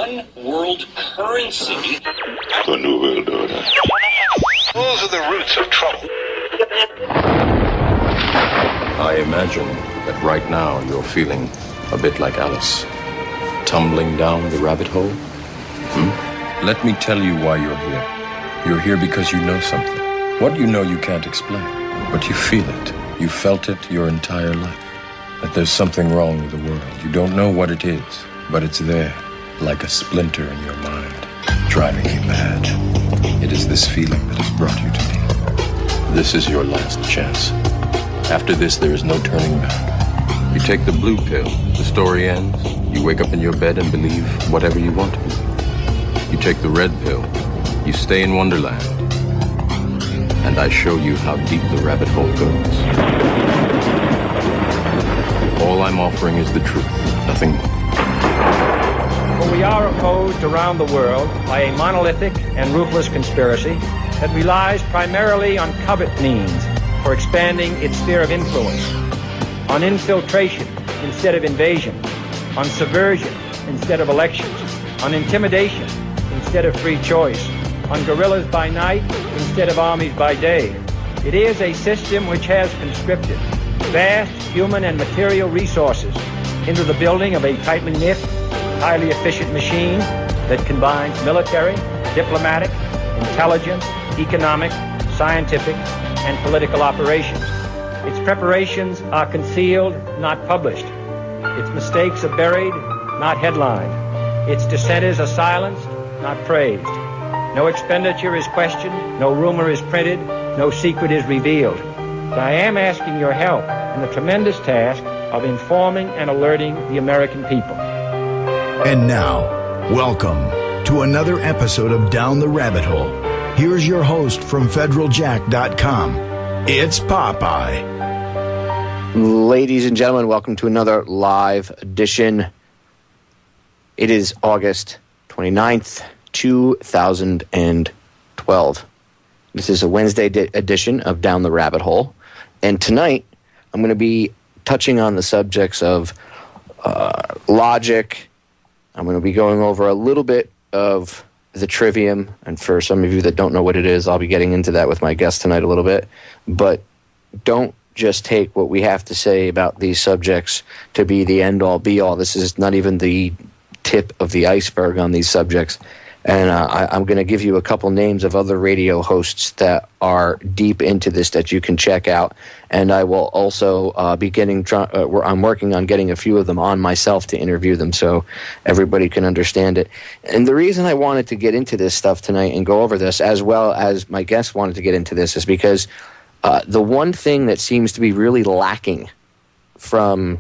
one world currency. The New World Order. Those are the roots of trouble. I imagine that right now you're feeling a bit like Alice, tumbling down the rabbit hole. Let me tell you why you're here. You're here because you know something. What you know you can't explain, but you feel it. You felt it your entire life. That there's something wrong with the world. You don't know what it is, but it's there, like a splinter in your mind, driving you mad. It is this feeling that has brought you to me. This is your last chance. After this, there is no turning back. You take the blue pill, the story ends. You wake up in your bed and believe whatever you want to believe. You take the red pill, you stay in Wonderland, and I show you how deep the rabbit hole goes. All I'm offering is the truth, nothing more. For we are opposed around the world by a monolithic and ruthless conspiracy that relies primarily on covert means for expanding its sphere of influence, on infiltration instead of invasion, on subversion instead of elections, on intimidation instead of free choice, on guerrillas by night instead of armies by day. It is a system which has conscripted vast human and material resources into the building of a tightly knit, highly efficient machine that combines military, diplomatic, intelligence, economic, scientific, and political operations. Its preparations are concealed, not published. Its mistakes are buried, not headlined. Its dissenters are silenced, not praised. No expenditure is questioned, no rumor is printed, no secret is revealed. But I am asking your help in the tremendous task of informing and alerting the American people. And now, welcome to another episode of Down the Rabbit Hole. Here's your host from federaljack.com. It's Popeye. Ladies and gentlemen, welcome to another live edition. It is August 29th, 2012. This is a Wednesday edition of Down the Rabbit Hole. And tonight, I'm going to be touching on the subjects of logic. I'm going to be going over a little bit of the Trivium. And for some of you that don't know what it is, I'll be getting into that with my guest tonight a little bit. But don't just take what we have to say about these subjects to be the end-all, be-all. This is not even the tip of the iceberg on these subjects. And I'm going to give you a couple names of other radio hosts that are deep into this that you can check out. And I will also be I'm working on getting a few of them on myself to interview them so everybody can understand it. And the reason I wanted to get into this stuff tonight and go over this, as well as my guests wanted to get into this, is because the one thing that seems to be really lacking from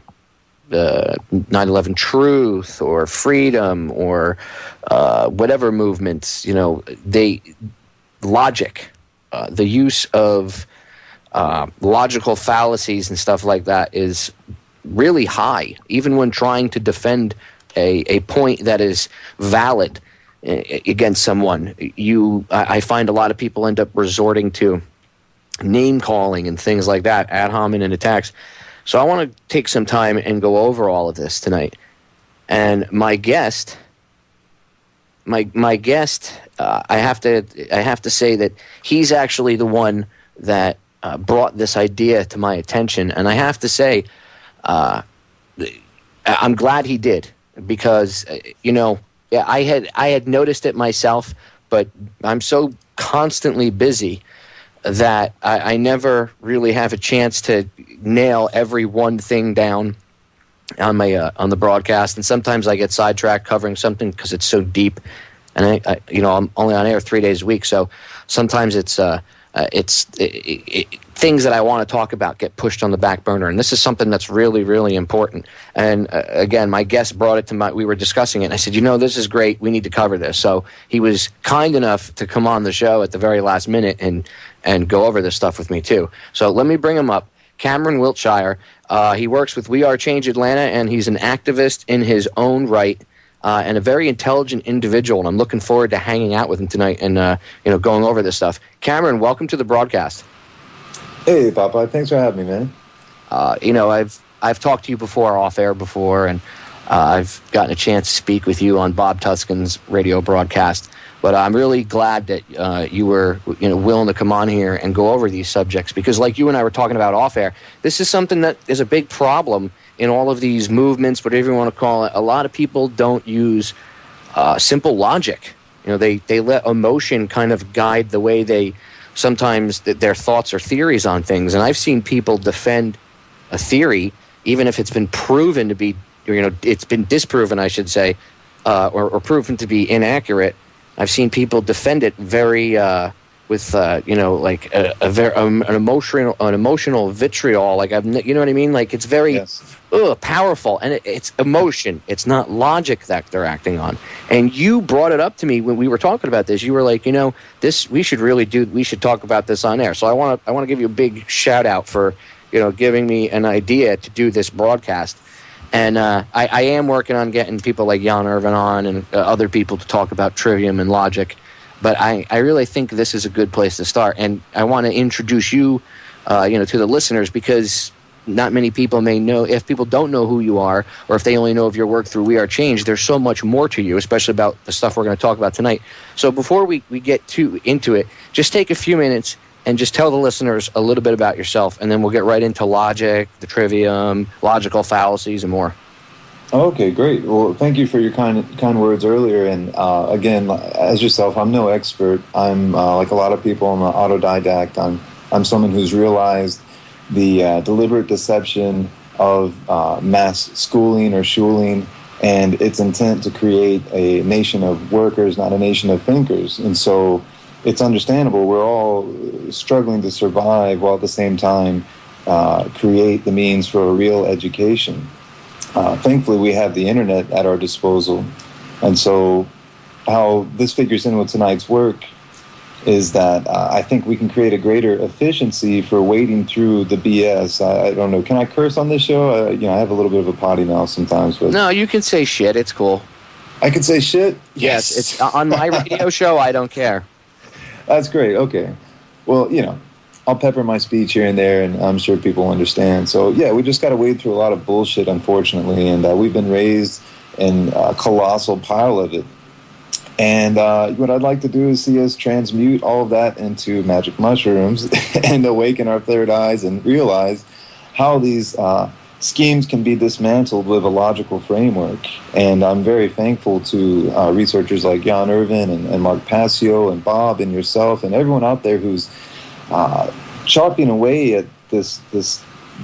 9/11 Truth or Freedom or whatever movements, logic, the use of logical fallacies and stuff like that is really high, even when trying to defend a point that is valid against someone. I find a lot of people end up resorting to name calling and things like that, ad hominem attacks. So I want to take some time and go over all of this tonight. And my guest, I have to say that he's actually the one that brought this idea to my attention. And I have to say, I'm glad he did, because I had noticed it myself, but I'm so constantly busy that I never really have a chance to nail every one thing down on the broadcast, and sometimes I get sidetracked covering something because it's so deep, and I'm only on air 3 days a week, so sometimes it's things that I want to talk about get pushed on the back burner, and this is something that's really, really important. And again, my guest brought it to we were discussing it, and I said, this is great, we need to cover this. So he was kind enough to come on the show at the very last minute and go over this stuff with me too. So let me bring him up. Camron Wiltshire. He works with We Are Change Atlanta, and he's an activist in his own right, and a very intelligent individual. And I'm looking forward to hanging out with him tonight and going over this stuff. Camron, welcome to the broadcast. Hey, Popeye. Thanks for having me, man. I've talked to you before, off air before, and I've gotten a chance to speak with you on Bob Tuskin's radio broadcast, but I'm really glad that you were willing to come on here and go over these subjects, because like you and I were talking about off air, this is something that is a big problem in all of these movements, whatever you want to call it. A lot of people don't use simple logic. They let emotion kind of guide the way they sometimes their thoughts or theories on things. And I've seen people defend a theory, even if it's been proven to be, it's been disproven, I should say, or proven to be inaccurate. I've seen people defend it very with like an emotional vitriol. Like you know what I mean? Like it's very powerful, and it's emotion. It's not logic that they're acting on. And you brought it up to me when we were talking about this. You were like, this we should talk about this on air. So I want to give you a big shout out for giving me an idea to do this broadcast. And I am working on getting people like Jan Irvin on and other people to talk about Trivium and logic. But I really think this is a good place to start. And I want to introduce you, to the listeners, because not many people may know. If people don't know who you are, or if they only know of your work through We Are Change, there's so much more to you, especially about the stuff we're going to talk about tonight. So before we get into it, just take a few minutes and just tell the listeners a little bit about yourself, and then we'll get right into logic, the Trivium, logical fallacies, and more. Okay, great. Well, thank you for your kind words earlier. And again, as yourself, I'm no expert. I'm like a lot of people, I'm an autodidact. I'm someone who's realized the deliberate deception of mass schooling or schuling and its intent to create a nation of workers, not a nation of thinkers. And so it's understandable. We're all struggling to survive while at the same time create the means for a real education. Thankfully, we have the internet at our disposal. And so how this figures in with tonight's work is that I think we can create a greater efficiency for wading through the BS. I don't know. Can I curse on this show? I have a little bit of a potty mouth sometimes. But no, you can say shit. It's cool. I can say shit? Yes. It's on my radio show. I don't care. That's great. Okay. Well, I'll pepper my speech here and there, and I'm sure people understand. So, yeah, we just got to wade through a lot of bullshit, unfortunately, and we've been raised in a colossal pile of it. And what I'd like to do is see us transmute all of that into magic mushrooms and awaken our third eyes and realize how these schemes can be dismantled with a logical framework. And I'm very thankful to researchers like Jan Irvin and Mark Passio and Bob and yourself and everyone out there who's chopping away at this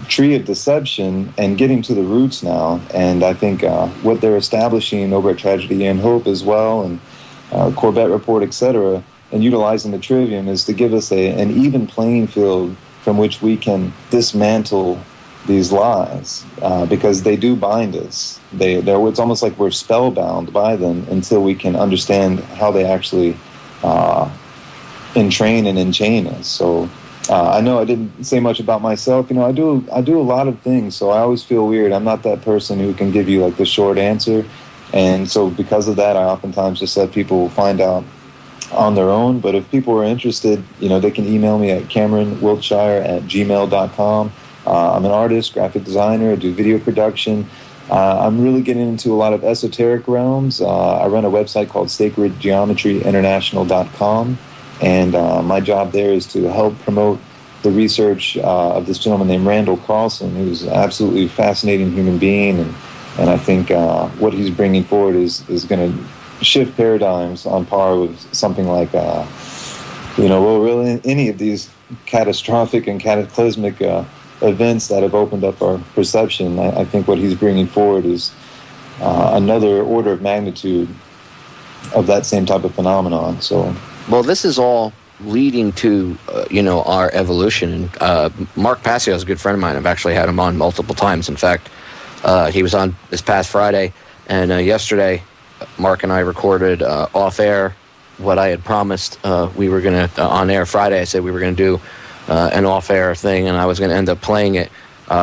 tree of deception and getting to the roots now. And I think what they're establishing over at Tragedy and Hope as well, and Corbett Report, etc., and utilizing the Trivium is to give us an even playing field from which we can dismantle these lies, because they do bind us. It's almost like we're spellbound by them until we can understand how they actually entrain and enchain us. So I know I didn't say much about myself. I do a lot of things, so I always feel weird. I'm not that person who can give you like the short answer, and so because of that, I oftentimes just let people find out on their own. But if people are interested, they can email me at CamronWiltshire@gmail.com. I'm an artist, graphic designer, I do video production. I'm really getting into a lot of esoteric realms. I run a website called SacredGeometryInternational.com, and my job there is to help promote the research of this gentleman named Randall Carlson, who's an absolutely fascinating human being, and I think what he's bringing forward is going to shift paradigms on par with something like, really any of these catastrophic and cataclysmic events that have opened up our perception. I think what he's bringing forward is another order of magnitude of that same type of phenomenon. So, well, this is all leading to our evolution. Mark Passio is a good friend of mine. I've actually had him on multiple times. In fact, he was on this past Friday, and yesterday Mark and I recorded off air what I had promised we were going to on air Friday. I said we were going to do an off-air thing, and I was going to end up playing it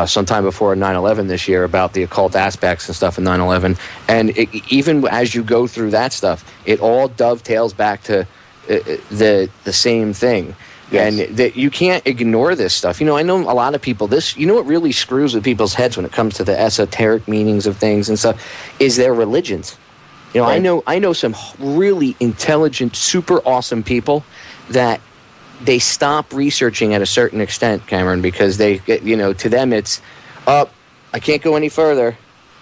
sometime before 9/11 this year about the occult aspects and stuff in 9/11. And even as you go through that stuff, it all dovetails back to the same thing. And that you can't ignore this stuff. I know a lot of people, what really screws with people's heads when it comes to the esoteric meanings of things and stuff is their religions. Right. I know some really intelligent, super awesome people that they stop researching at a certain extent, Cameron, because they get, to them it's, I can't go any further.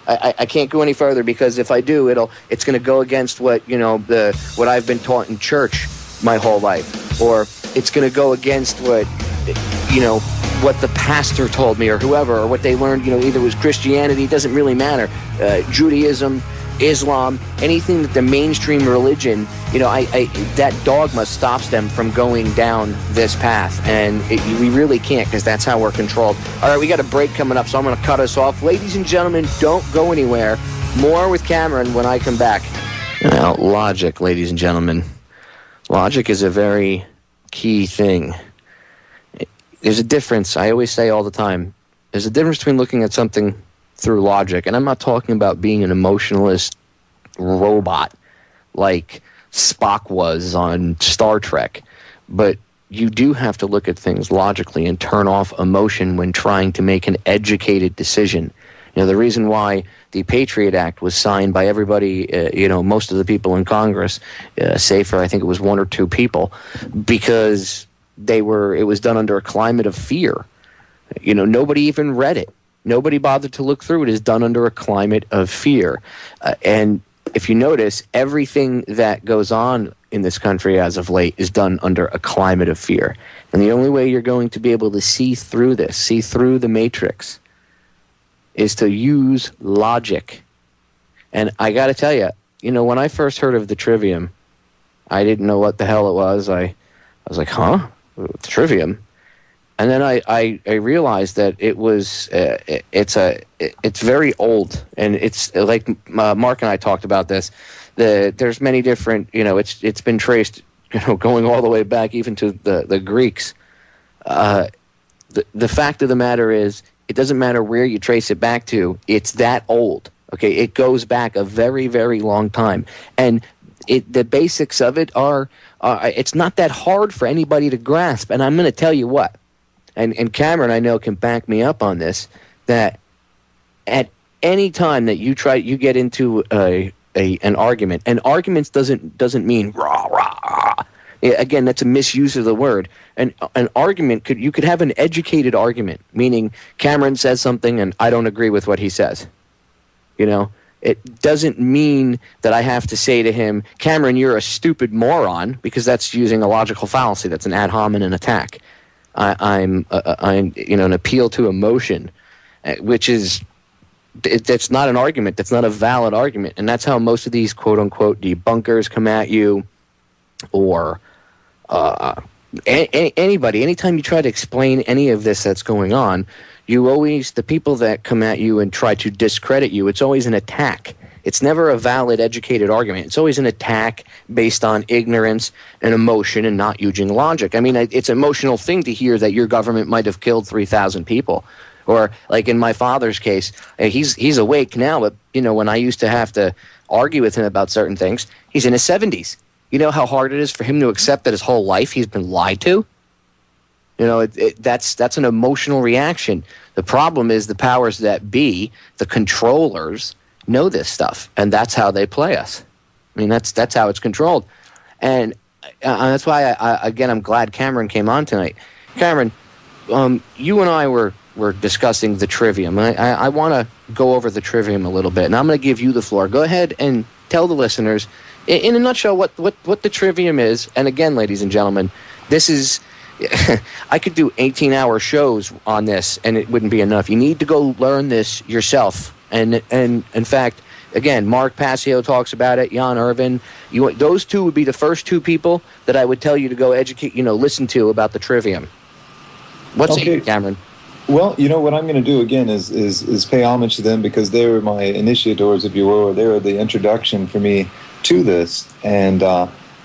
I can't go any further because if I do, it's going to go against what what I've been taught in church my whole life, or it's going to go against what the pastor told me or whoever, or what they learned. Either it was Christianity, it doesn't really matter, Judaism, Islam, anything that the mainstream religion, that dogma stops them from going down this path, and we really can't, because that's how we're controlled. All right, we got a break coming up, so I'm going to cut us off. Ladies and gentlemen, don't go anywhere. More with Cameron when I come back. Now, logic, ladies and gentlemen. Logic is a very key thing. There's a difference. I always say all the time, there's a difference between looking at something through logic, and I'm not talking about being an emotionalist robot like Spock was on Star Trek, but you do have to look at things logically and turn off emotion when trying to make an educated decision. The reason why the Patriot Act was signed by everybody, most of the people in Congress, save for I think it was one or two people, because it was done under a climate of fear. Nobody even read it. Nobody bothered to look through it. Is done under a climate of fear. And if you notice, everything that goes on in this country as of late is done under a climate of fear. And the only way you're going to be able to see through this, see through the matrix, is to use logic. And I got to tell you, when I first heard of the Trivium, I didn't know what the hell it was. I was like, huh? The Trivium? And then I realized that it was it's very old, and it's like Mark and I talked about this. There's many different, it's been traced, going all the way back even to the Greeks. The fact of the matter is, it doesn't matter where you trace it back to. It's that old. Okay, it goes back a very, very long time, and the basics of it are it's not that hard for anybody to grasp. And I'm going to tell you what. And Cameron, I know, can back me up on this, that at any time that you get into an argument, and arguments doesn't mean rah, rah, rah. Again, that's a misuse of the word. An argument, you could have an educated argument, meaning Cameron says something and I don't agree with what he says. It doesn't mean that I have to say to him, Cameron, you're a stupid moron, because that's using a logical fallacy. That's an ad hominem attack. I'm an appeal to emotion, which is that's not an argument. That's not a valid argument, and that's how most of these quote unquote debunkers come at you, or anybody. Anytime you try to explain any of this that's going on, the people that come at you and try to discredit you, it's always an attack. It's never a valid, educated argument. It's always an attack based on ignorance and emotion and not using logic. I mean, it's an emotional thing to hear that your government might have killed 3,000 people. Or, like in my father's case, he's awake now, but, when I used to have to argue with him about certain things, he's in his 70s. You know how hard it is for him to accept that his whole life he's been lied to? That's an emotional reaction. The problem is the powers that be, the controllers, know this stuff, and that's how they play us. I mean, that's how it's controlled, and that's why I'm glad Cameron came on tonight. Cameron, you and I were discussing the Trivium. I want to go over the Trivium a little bit, and I'm going to give you the floor. Go ahead and tell the listeners, in a nutshell, what the Trivium is. And again, ladies and gentlemen, this is. I could do 18-hour shows on this, and it wouldn't be enough. You need to go learn this yourself. And in fact, again, Mark Passio talks about it, Jan Irvin. Those two would be the first two people that I would tell you to go educate, listen to about the Trivium. What's it, Cameron? Well, what I'm going to do again is pay homage to them, because they were my initiators, if you will, or they were the introduction for me to this. And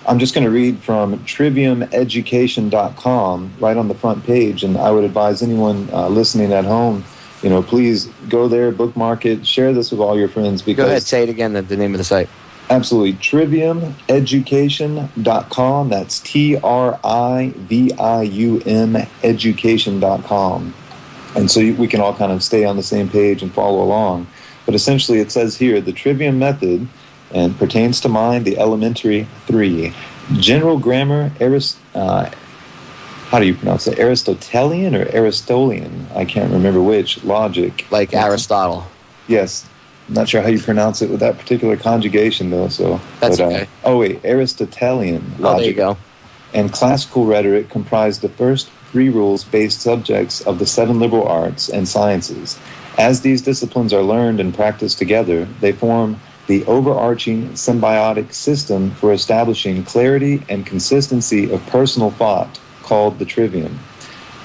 I'm just going to read from triviumeducation.com right on the front page, and I would advise anyone listening at home, please go there, bookmark it, share this with all your friends. Because go ahead, say it again, the name of the site. Absolutely. TriviumEducation.com. That's TRIVIUM education.com. And so we can all kind of stay on the same page and follow along. But essentially it says here, the Trivium method and pertains to mind the elementary three. General grammar, how do you pronounce it? Aristotelian or Aristotelian? I can't remember which. Logic. Like Aristotle. Yes. I'm not sure how you pronounce it with that particular conjugation, though. So that's okay. Aristotelian logic. Oh, there you go. And classical rhetoric comprised the first three rules-based subjects of the 7 liberal arts and sciences. As these disciplines are learned and practiced together, they form the overarching symbiotic system for establishing clarity and consistency of personal thought, called the Trivium.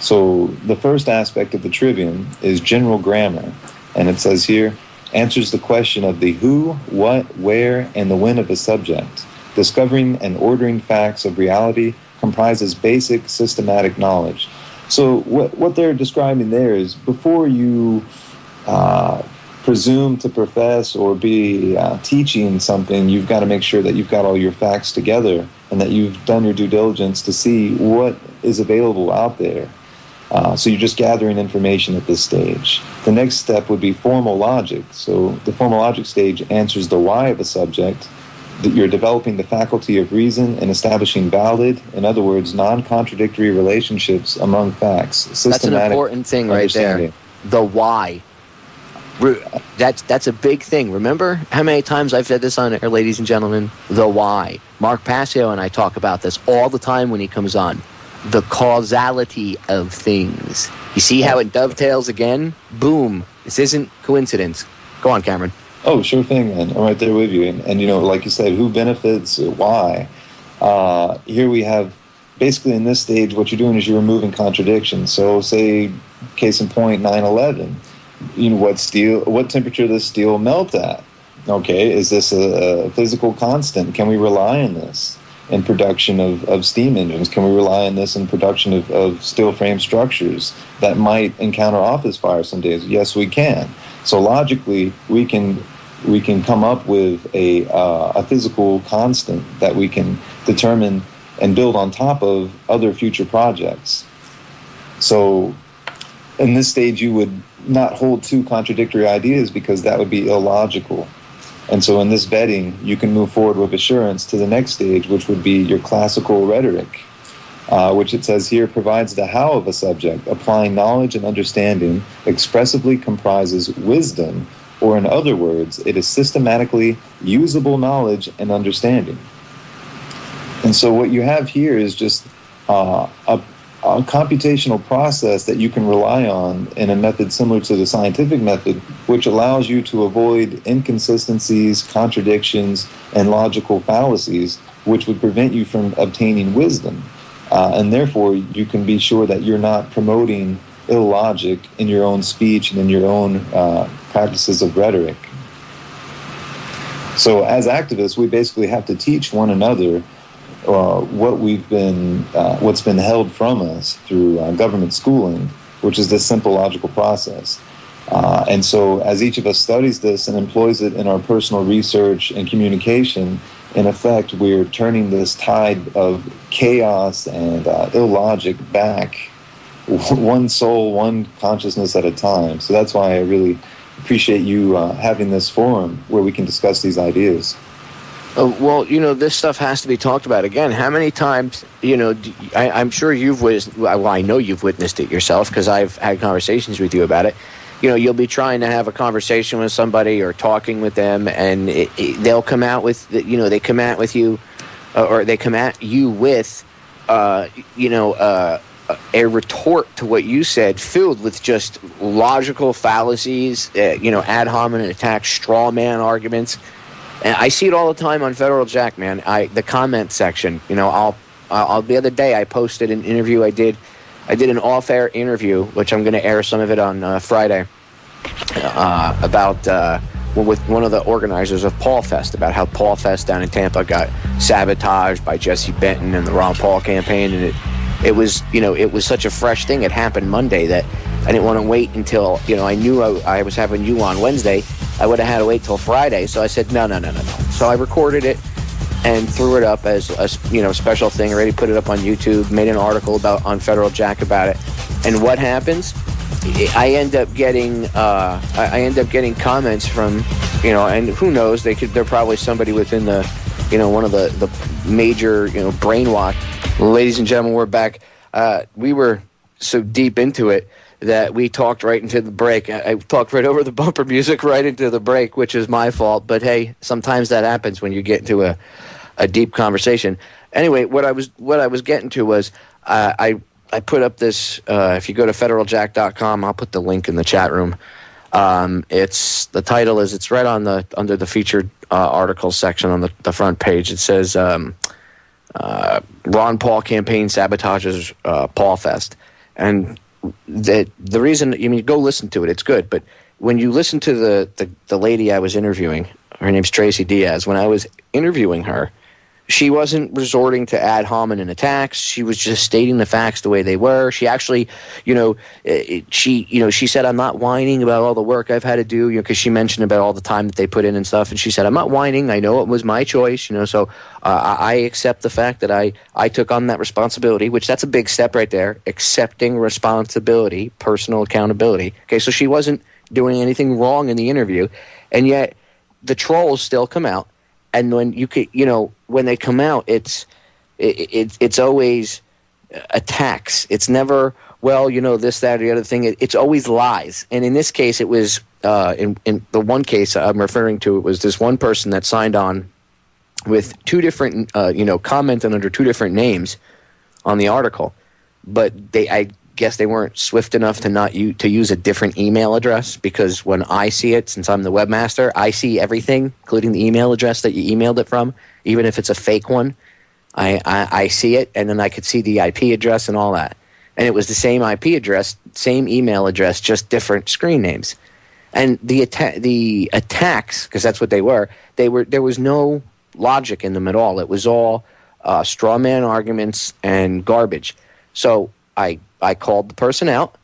So the first aspect of the Trivium is general grammar, and it says here, answers the question of the who, what, where, and the when of a subject. Discovering and ordering facts of reality comprises basic systematic knowledge. So what they're describing there is before you presume to profess or be teaching something, you've got to make sure that you've got all your facts together and that you've done your due diligence to see what is available out there. So you're just gathering information at this stage. The next step would be formal logic. So the formal logic stage answers the why of a subject. That you're developing the faculty of reason and establishing valid, in other words, non-contradictory relationships among facts. That's an important thing right there. The why. That's a big thing. Remember how many times I've said this on air, ladies and gentlemen? The why. Mark Passio and I talk about this all the time when he comes on. The causality of things. You see how it dovetails again? Boom. This isn't coincidence. Go on, Cameron. Oh, sure thing, man. I'm right there with you. And you know, like you said, who benefits, why? Here we have, basically in this stage, what you're doing is you're removing contradictions. So say, case in point, 9/11. You know, what temperature does steel melt at? Okay, is this a physical constant? Can we rely on this in production of steam engines? Can we rely on this in production of steel frame structures that might encounter office fire some days? Yes, we can. So logically, we can come up with a physical constant that we can determine and build on top of other future projects. So in this stage, you would not hold two contradictory ideas because that would be illogical. And so in this vetting, you can move forward with assurance to the next stage, which would be your classical rhetoric, which it says here provides the how of a subject, applying knowledge and understanding, expressively comprises wisdom, or in other words, it is systematically usable knowledge and understanding. And so what you have here is just a computational process that you can rely on in a method similar to the scientific method, which allows you to avoid inconsistencies, contradictions, and logical fallacies, which would prevent you from obtaining wisdom. And therefore, you can be sure that you're not promoting illogic in your own speech and in your own practices of rhetoric. So as activists, we basically have to teach one another what's been held from us through government schooling, which is this simple logical process. And so as each of us studies this and employs it in our personal research and communication, in effect, we're turning this tide of chaos and illogic back one soul, one consciousness at a time. So that's why I really appreciate you having this forum where we can discuss these ideas. Well, you know, this stuff has to be talked about. Again, how many times, you know, I'm sure I know you've witnessed it yourself because I've had conversations with you about it. You know, you'll be trying to have a conversation with somebody or talking with them, and they'll come out with, they come at you with, a retort to what you said, filled with just logical fallacies, ad hominem attacks, straw man arguments. And I see it all the time on Federal Jack, man. The comment section. I'll the other day I posted an interview I did an off-air interview, which I'm going to air some of it on Friday, about with one of the organizers of Paul Fest, about how Paul Fest down in Tampa got sabotaged by Jesse Benton and the Ron Paul campaign, and it was such a fresh thing. It happened Monday that I didn't want to wait until I knew I was having you on Wednesday. I would have had to wait till Friday. So I said, no. So I recorded it and threw it up as a special thing. Already put it up on YouTube, made an article on Federal Jack about it. And what happens? I end up getting comments from, and who knows, they're probably somebody within the, one of the major, brainwash. Ladies and gentlemen, we're back. We were so deep into it that we talked right into the break. I talked right over the bumper music right into the break, which is my fault. But hey, sometimes that happens when you get into a deep conversation. Anyway, what I was getting to was I put up this. If you go to federaljack.com, I'll put the link in the chat room. The title is, it's right on under the featured articles section on the front page. It says Ron Paul campaign sabotages Paul Fest, and the reason, go listen to it. It's good, but when you listen to the lady I was interviewing, her name's Tracy Diaz. When I was interviewing her, she wasn't resorting to ad hominem attacks. She was just stating the facts the way they were. She actually, she said, I'm not whining about all the work I've had to do, because she mentioned about all the time that they put in and stuff. And she said, I'm not whining. I know it was my choice, so I accept the fact that I took on that responsibility, which that's a big step right there. Accepting responsibility, personal accountability. Okay, so she wasn't doing anything wrong in the interview. And yet the trolls still come out. And when when they come out, it's always attacks. It's never, this, that, or the other thing. It's always lies. And in this case, it was in the one case I'm referring to. It was this one person that signed on with two different, commenting under two different names on the article, but I guess they weren't swift enough to use a different email address, because when I see it, since I'm the webmaster, I see everything, including the email address that you emailed it from, even if it's a fake one. I see it, and then I could see the IP address and all that. And it was the same IP address, same email address, just different screen names. And the attacks, because that's what they were, there was no logic in them at all. It was all straw man arguments and garbage. So I called the person out,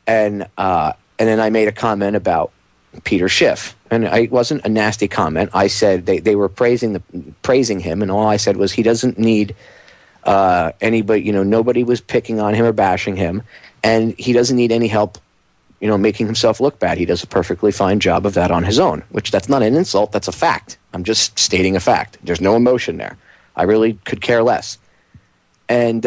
and then I made a comment about Peter Schiff, and it wasn't a nasty comment. I said they were praising him, and all I said was he doesn't need anybody. Nobody was picking on him or bashing him, and he doesn't need any help. Making himself look bad. He does a perfectly fine job of that on his own. Which, that's not an insult. That's a fact. I'm just stating a fact. There's no emotion there. I really could care less. And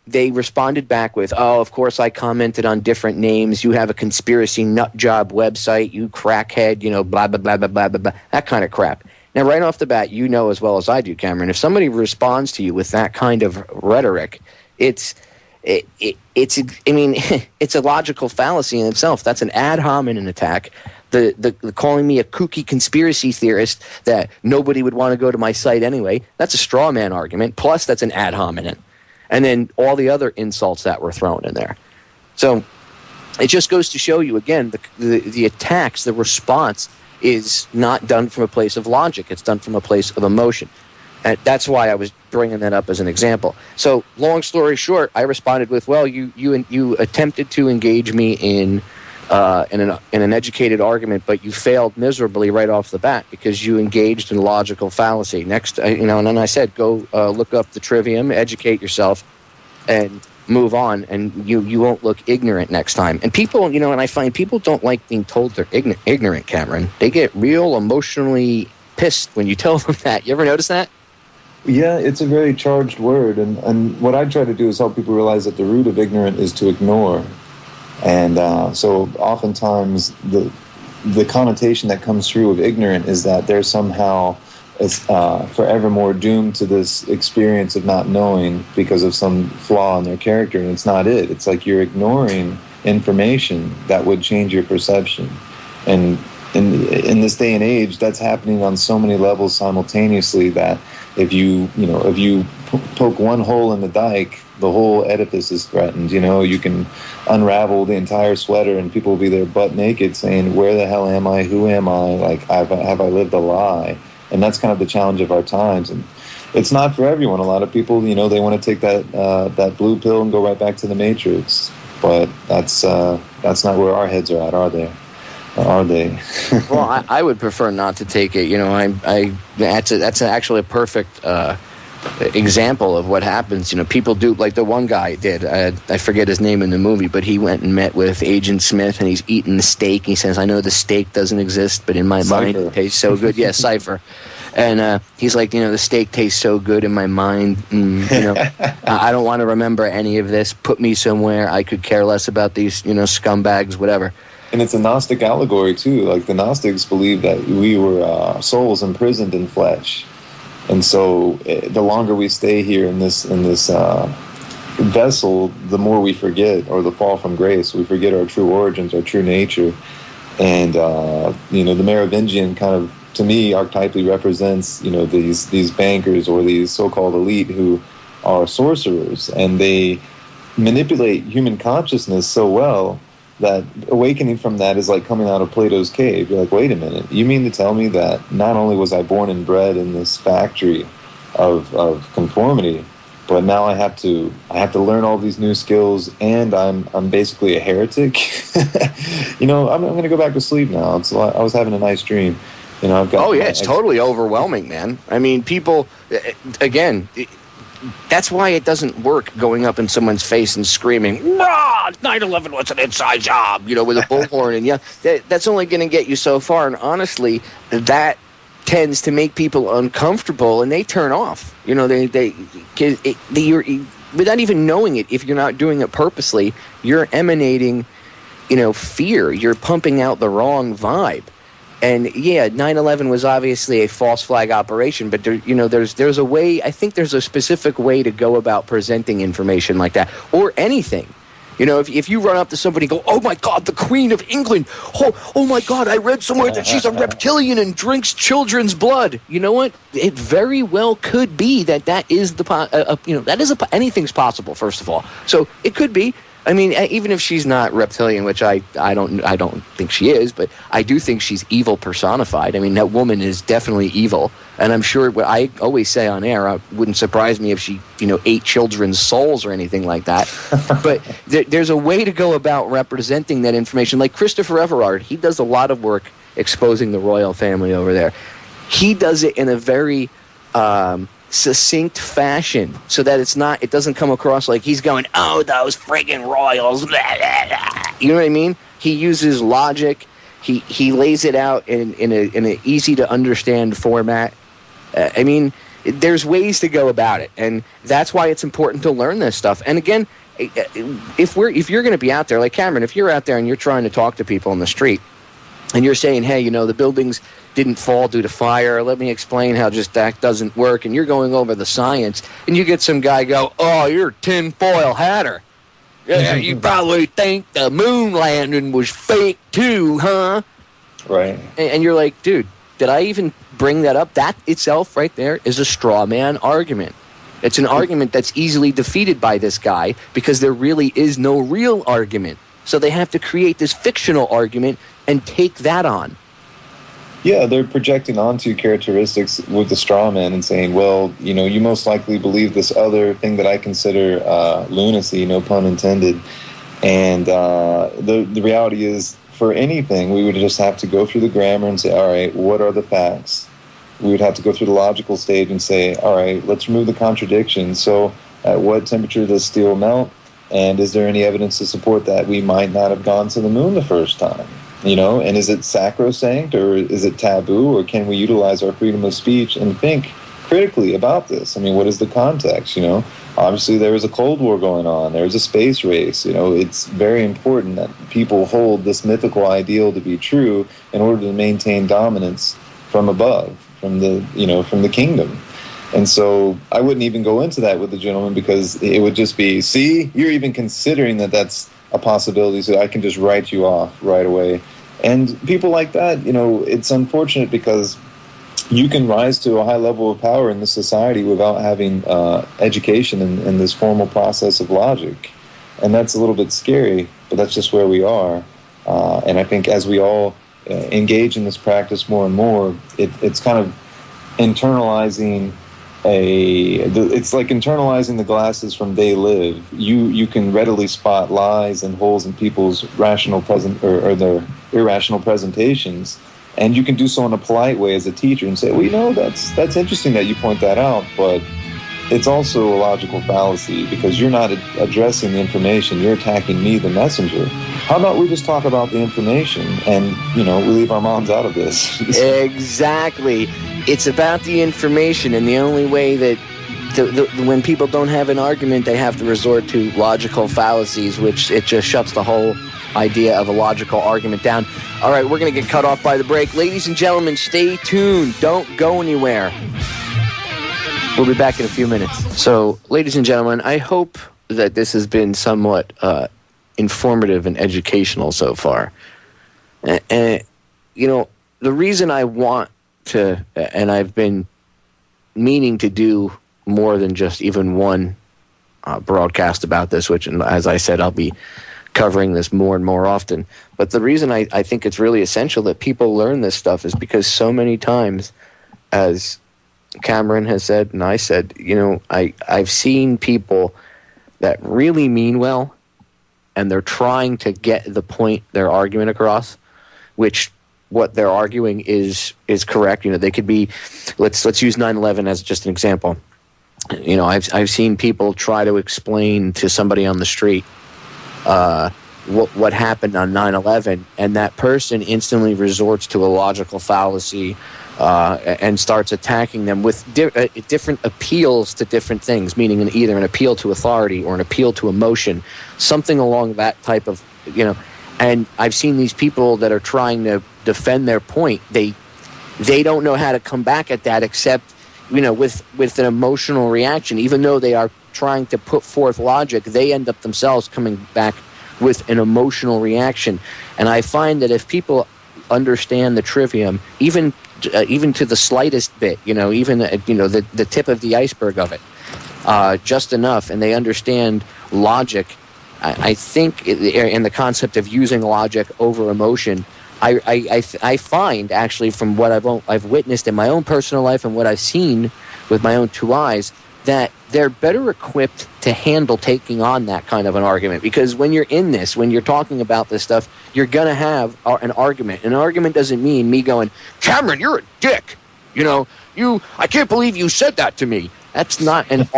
they responded back with, oh, of course I commented on different names. You have a conspiracy nut job website, you crackhead, blah, blah, blah, blah, blah, blah, blah, that kind of crap. Now, right off the bat, as well as I do, Cameron, if somebody responds to you with that kind of rhetoric, it's a logical fallacy in itself. That's an ad hominem attack. The calling me a kooky conspiracy theorist that nobody would want to go to my site anyway, that's a straw man argument, plus that's an ad hominem. And then all the other insults that were thrown in there. So it just goes to show you, again, the attacks, the response is not done from a place of logic. It's done from a place of emotion. And that's why I was bringing that up as an example. So long story short, I responded with, well, you attempted to engage me in an educated argument, but you failed miserably right off the bat because you engaged in logical fallacy. Next, and then I said, go look up the Trivium, educate yourself, and move on, and you won't look ignorant next time. And people, and I find people don't like being told they're ignorant, Cameron. They get real emotionally pissed when you tell them that. You ever notice that? Yeah, it's a very charged word, and what I try to do is help people realize that the root of ignorant is to ignore. And so oftentimes the connotation that comes through of ignorant is that they're somehow forevermore doomed to this experience of not knowing because of some flaw in their character, and it's not it. It's like you're ignoring information that would change your perception. And in this day and age, that's happening on so many levels simultaneously that if you poke one hole in the dike, the whole edifice is threatened. You can unravel the entire sweater and people will be there butt naked saying, where the hell am I? Who am I? Like, have I lived a lie? And that's kind of the challenge of our times. And it's not for everyone. A lot of people, they want to take that blue pill and go right back to the Matrix. But that's not where our heads are at, are they? Are they? Well, I would prefer not to take it. You know, that's actually a perfect example of what happens. You know, people do, like the one guy did. I forget his name in the movie, but he went and met with Agent Smith, and he's eating the steak. He says, "I know the steak doesn't exist, but in my mind it tastes so good." Yeah, Cypher. And he's like, you know, the steak tastes so good in my mind. You know, I don't want to remember any of this. Put me somewhere. I could care less about these, you know, scumbags, whatever. And it's a Gnostic allegory too. Like the Gnostics believed that we were souls imprisoned in flesh, and so the longer we stay here in this vessel, the more we forget, or the fall from grace. We forget our true origins, our true nature, and you know, the Merovingian kind of, to me, archetypally represents, you know, these bankers or these so-called elite who are sorcerers, and they manipulate human consciousness so well that awakening from that is like coming out of Plato's cave. You're like, wait a minute, you mean to tell me that not only was I born and bred in this factory of conformity, but now I have to learn all these new skills, and I'm basically a heretic? You know, I'm going to go back to sleep now. I was having a nice dream. You know, it's totally overwhelming, man. I mean, people, again, that's why it doesn't work going up in someone's face and screaming, 9/11 was an inside job, you know, with a bullhorn. And that's only going to get you so far. And honestly, that tends to make people uncomfortable, and they turn off. You know, you're, without even knowing it, if you're not doing it purposely, you're emanating, you know, fear. You're pumping out the wrong vibe. And yeah, 9/11 was obviously a false flag operation, but there, you know, there's a way. I think there's a specific way to go about presenting information like that, or anything. You know, if you run up to somebody and go, "Oh my God, the Queen of England! Oh my God, I read somewhere that she's a reptilian and drinks children's blood." You know what? It very well could be that is anything's possible. First of all, so it could be. I mean, even if she's not reptilian, which I don't think she is, but I do think she's evil personified. I mean, that woman is definitely evil, and I'm sure what I always say on air, it wouldn't surprise me if she, you know, ate children's souls or anything like that. But there's a way to go about representing that information. Like Christopher Everard, he does a lot of work exposing the royal family over there. He does it in a very succinct fashion, so that it doesn't come across like he's going, "Oh, those friggin' royals." You know what I mean? He uses logic. He lays it out in an easy to understand format. I mean, there's ways to go about it, and that's why it's important to learn this stuff. And again, if you're going to be out there, like Cameron, if you're out there and you're trying to talk to people on the street, and you're saying, "Hey, you know, the buildings didn't fall due to fire. Let me explain how just that doesn't work." And you're going over the science, and you get some guy go, "Oh, you're a tinfoil hatter. Yeah, you probably think the moon landing was fake too, huh?" Right. And you're like, dude, did I even bring that up? That itself right there is a straw man argument. It's an argument that's easily defeated by this guy because there really is no real argument. So they have to create this fictional argument and take that on. Yeah, they're projecting onto characteristics with the straw man and saying, well, you know, you most likely believe this other thing that I consider lunacy, no pun intended. And the reality is, for anything, we would just have to go through the grammar and say, all right, what are the facts? We would have to go through the logical stage and say, all right, let's remove the contradiction. So at what temperature does steel melt? And is there any evidence to support that we might not have gone to the moon the first time? You know, and is it sacrosanct or is it taboo, or can we utilize our freedom of speech and think critically about this? I mean, what is the context, you know? Obviously, there was a Cold War going on. There was a space race. You know, it's very important that people hold this mythical ideal to be true in order to maintain dominance from above, from the kingdom. And so I wouldn't even go into that with the gentleman because it would just be, see, you're even considering that that's a possibility, so I can just write you off right away. And people like that, you know, it's unfortunate because you can rise to a high level of power in this society without having education in this formal process of logic. And that's a little bit scary, but that's just where we are. And I think as we all engage in this practice more and more, it's kind of internalizing it's like internalizing the glasses from they live. You can readily spot lies and holes in people's rational or their irrational presentations, and you can do so in a polite way as a teacher and say, well, that's interesting that you point that out, but it's also a logical fallacy because you're not addressing the information. You're attacking me, the messenger. How about we just talk about the information and, we leave our moms out of this? Exactly. It's about the information, and the only way that when people don't have an argument, they have to resort to logical fallacies, which it just shuts the whole idea of a logical argument down. All right, we're going to get cut off by the break. Ladies and gentlemen, stay tuned. Don't go anywhere. We'll be back in a few minutes. So, ladies and gentlemen, I hope that this has been somewhat informative and educational so far. And the reason I want to, and I've been meaning to do more than just even one broadcast about this, which, as I said, I'll be covering this more and more often. But the reason I think it's really essential that people learn this stuff is because so many times, as Cameron has said, and I said, I've seen people that really mean well, and they're trying to get the point, their argument across, which what they're arguing is correct. They could be, let's use 9/11 as just an example. I've seen people try to explain to somebody on the street what happened on 9/11, and that person instantly resorts to a logical fallacy and starts attacking them with different appeals to different things, meaning either an appeal to authority or an appeal to emotion, something along that type of, And I've seen these people that are trying to defend their point. They don't know how to come back at that except, with an emotional reaction. Even though they are trying to put forth logic, they end up themselves coming back with an emotional reaction. And I find that if people understand the trivium, even to the slightest bit, even the tip of the iceberg of it, just enough, and they understand logic, I think, in the concept of using logic over emotion, I find actually from what I've witnessed in my own personal life and what I've seen with my own two eyes, that they're better equipped to handle taking on that kind of an argument. Because when you're in this, when you're talking about this stuff, you're going to have an argument. An argument doesn't mean me going, Cameron, you're a dick. I can't believe you said that to me. That's not an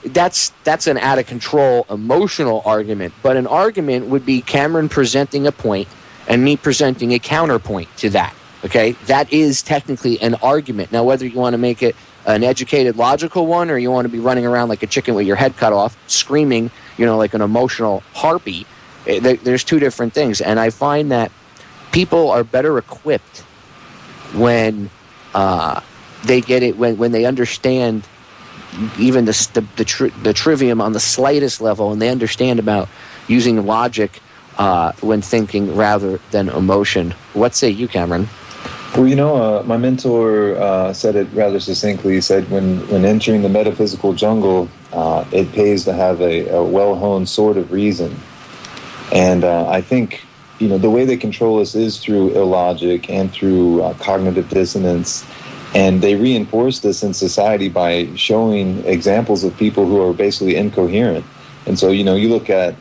that's an out of control emotional argument. But an argument would be Cameron presenting a point and me presenting a counterpoint to that. Okay? That is technically an argument. Now, whether you want to make it an educated, logical one, or you want to be running around like a chicken with your head cut off, screaming, like an emotional harpy, there's two different things. And I find that people are better equipped when they get it, when they understand even the trivium on the slightest level, and they understand about using logic when thinking rather than emotion. What say you, Cameron? Well, my mentor said it rather succinctly. He said, when entering the metaphysical jungle, it pays to have a well-honed sword of reason. And I think, the way they control us is through illogic and through cognitive dissonance. And they reinforce this in society by showing examples of people who are basically incoherent. And so, you look at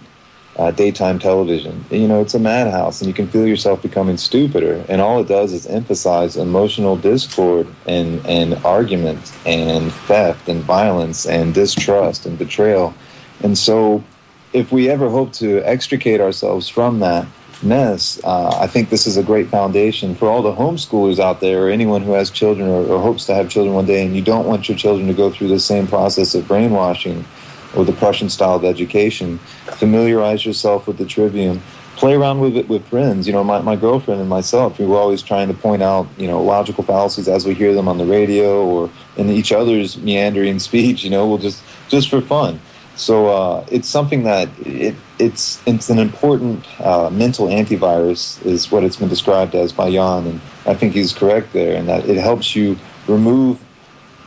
daytime television, it's a madhouse, and you can feel yourself becoming stupider. And all it does is emphasize emotional discord and argument and theft and violence and distrust and betrayal. And so if we ever hope to extricate ourselves from that mess, I think this is a great foundation for all the homeschoolers out there, or anyone who has children or hopes to have children one day, and you don't want your children to go through the same process of brainwashing or the Prussian style of education. Familiarize yourself with the trivium. Play around with it with friends. My girlfriend and myself, we were always trying to point out, logical fallacies as we hear them on the radio or in each other's meandering speech, we'll just for fun. So it's something that it's an important mental antivirus, is what it's been described as by Jan, and I think he's correct there, and that it helps you remove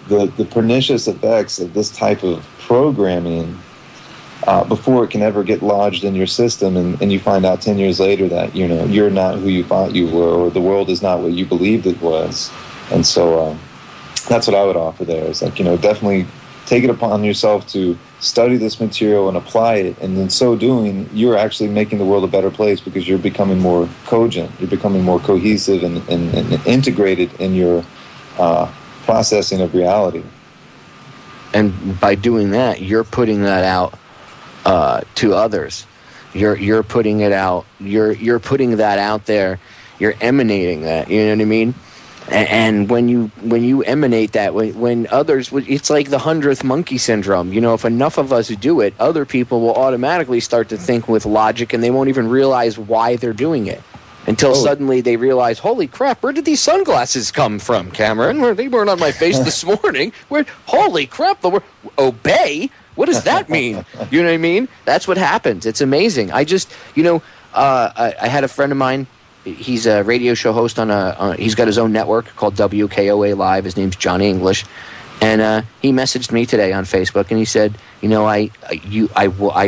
the pernicious effects of this type of programming before it can ever get lodged in your system, and you find out 10 years later that you're not who you thought you were, or the world is not what you believed it was. And so That's what I would offer there. Is like, definitely take it upon yourself to study this material and apply it, and in so doing, you're actually making the world a better place because you're becoming more cogent, you're becoming more cohesive and integrated in your processing of reality. And by doing that, you're putting that out to others. You're putting it out. You're putting that out there. You're emanating that. You know what I mean? And when you emanate that, when others, it's like the 100th monkey syndrome. If enough of us do it, other people will automatically start to think with logic, and they won't even realize why they're doing it until suddenly they realize, holy crap, where did these sunglasses come from, Cameron? They weren't on my face this morning. Holy crap, obey? What does that mean? You know what I mean? That's what happens. It's amazing. I just, I had a friend of mine. He's a radio show host he's got his own network called WKOA Live. His name's Johnny English. And he messaged me today on Facebook, and he said, I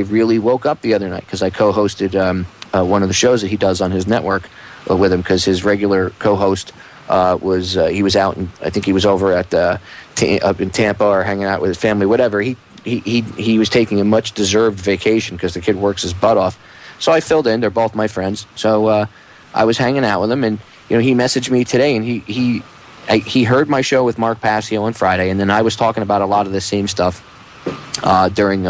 really woke up the other night because I co-hosted one of the shows that he does on his network with him, because his regular co-host he was out, and I think he was over at up in Tampa or hanging out with his family, whatever. He was taking a much deserved vacation because the kid works his butt off. So I filled in. They're both my friends. So I was hanging out with him, and he messaged me today, and he heard my show with Mark Passio on Friday, and then I was talking about a lot of the same stuff during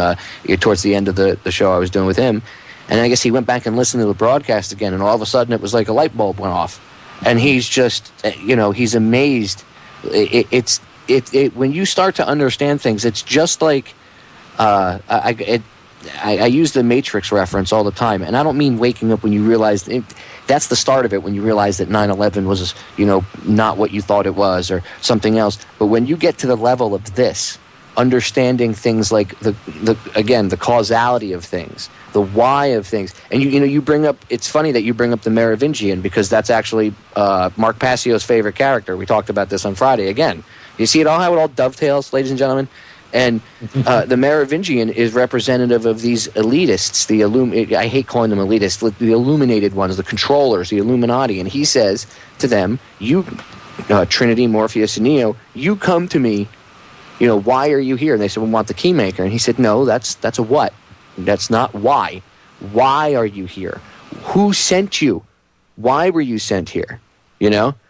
towards the end of the show I was doing with him. And I guess he went back and listened to the broadcast again, and all of a sudden it was like a light bulb went off. And he's just, he's amazed. When you start to understand things, it's just like, I use the Matrix reference all the time, and I don't mean waking up when you realize that's the start of it, when you realize that 9/11 was, not what you thought it was or something else. But when you get to the level of this, understanding things like the causality of things, the why of things, and you bring up. It's funny that you bring up the Merovingian, because that's actually Mark Passio's favorite character. We talked about this on Friday again. You see how it all dovetails, ladies and gentlemen. And the Merovingian is representative of these elitists, I hate calling them elitists, the illuminated ones, the controllers, the Illuminati. And he says to them, you, Trinity, Morpheus, and Neo, you come to me, why are you here? And they said, we want the keymaker. And he said, no, that's a what? That's not why. Why are you here? Who sent you? Why were you sent here?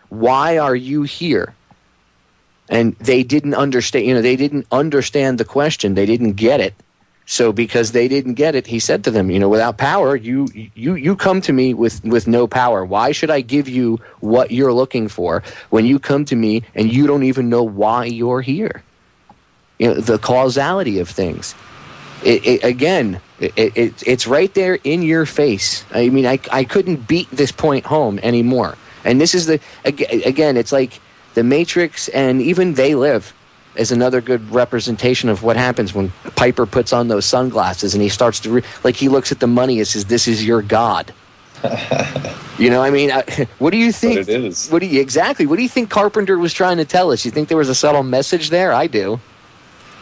Why are you here? And they didn't understand, they didn't understand the question. They didn't get it. So because they didn't get it, he said to them, without power, you come to me with no power. Why should I give you what you're looking for when you come to me and you don't even know why you're here? The causality of things. It's right there in your face. I mean, I couldn't beat this point home anymore. And this is again, it's like the Matrix, and even They Live is another good representation of what happens when Piper puts on those sunglasses and he starts to he looks at the money and says, "This is your God." What do you think? But it is. What do you think Carpenter was trying to tell us? You think there was a subtle message there? I do.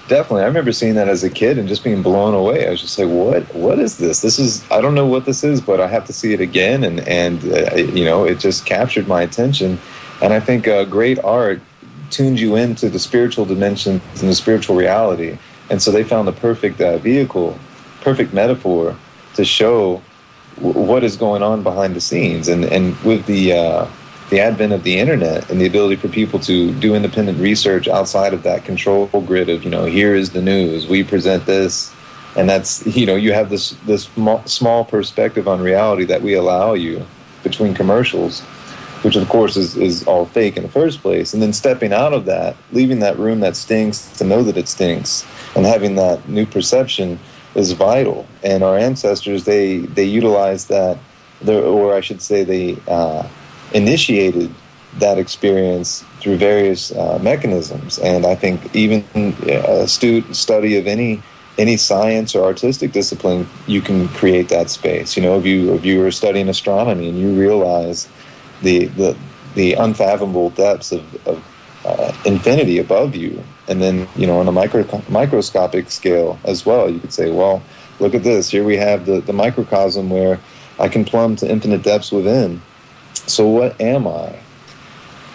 Definitely. I remember seeing that as a kid and just being blown away. I was just like, what is this? I don't know what this is, but I have to see it again. And it just captured my attention. And I think great art tunes you into the spiritual dimensions and the spiritual reality. And so they found the perfect vehicle, perfect metaphor to show what is going on behind the scenes. And with the advent of the internet and the ability for people to do independent research outside of that control grid of, here is the news, we present this, and that's, you have this small perspective on reality that we allow you between commercials, which of course is all fake in the first place. And then stepping out of that, leaving that room that stinks to know that it stinks, and having that new perception is vital. And our ancestors, they utilized that, or I should say they initiated that experience through various mechanisms. And I think even astute study of any science or artistic discipline, you can create that space. If you were studying astronomy and you realize the unfathomable depths of infinity above you, and then on a microscopic scale as well, you could say, well, look at this. Here we have the microcosm where I can plumb to infinite depths within. So what am I?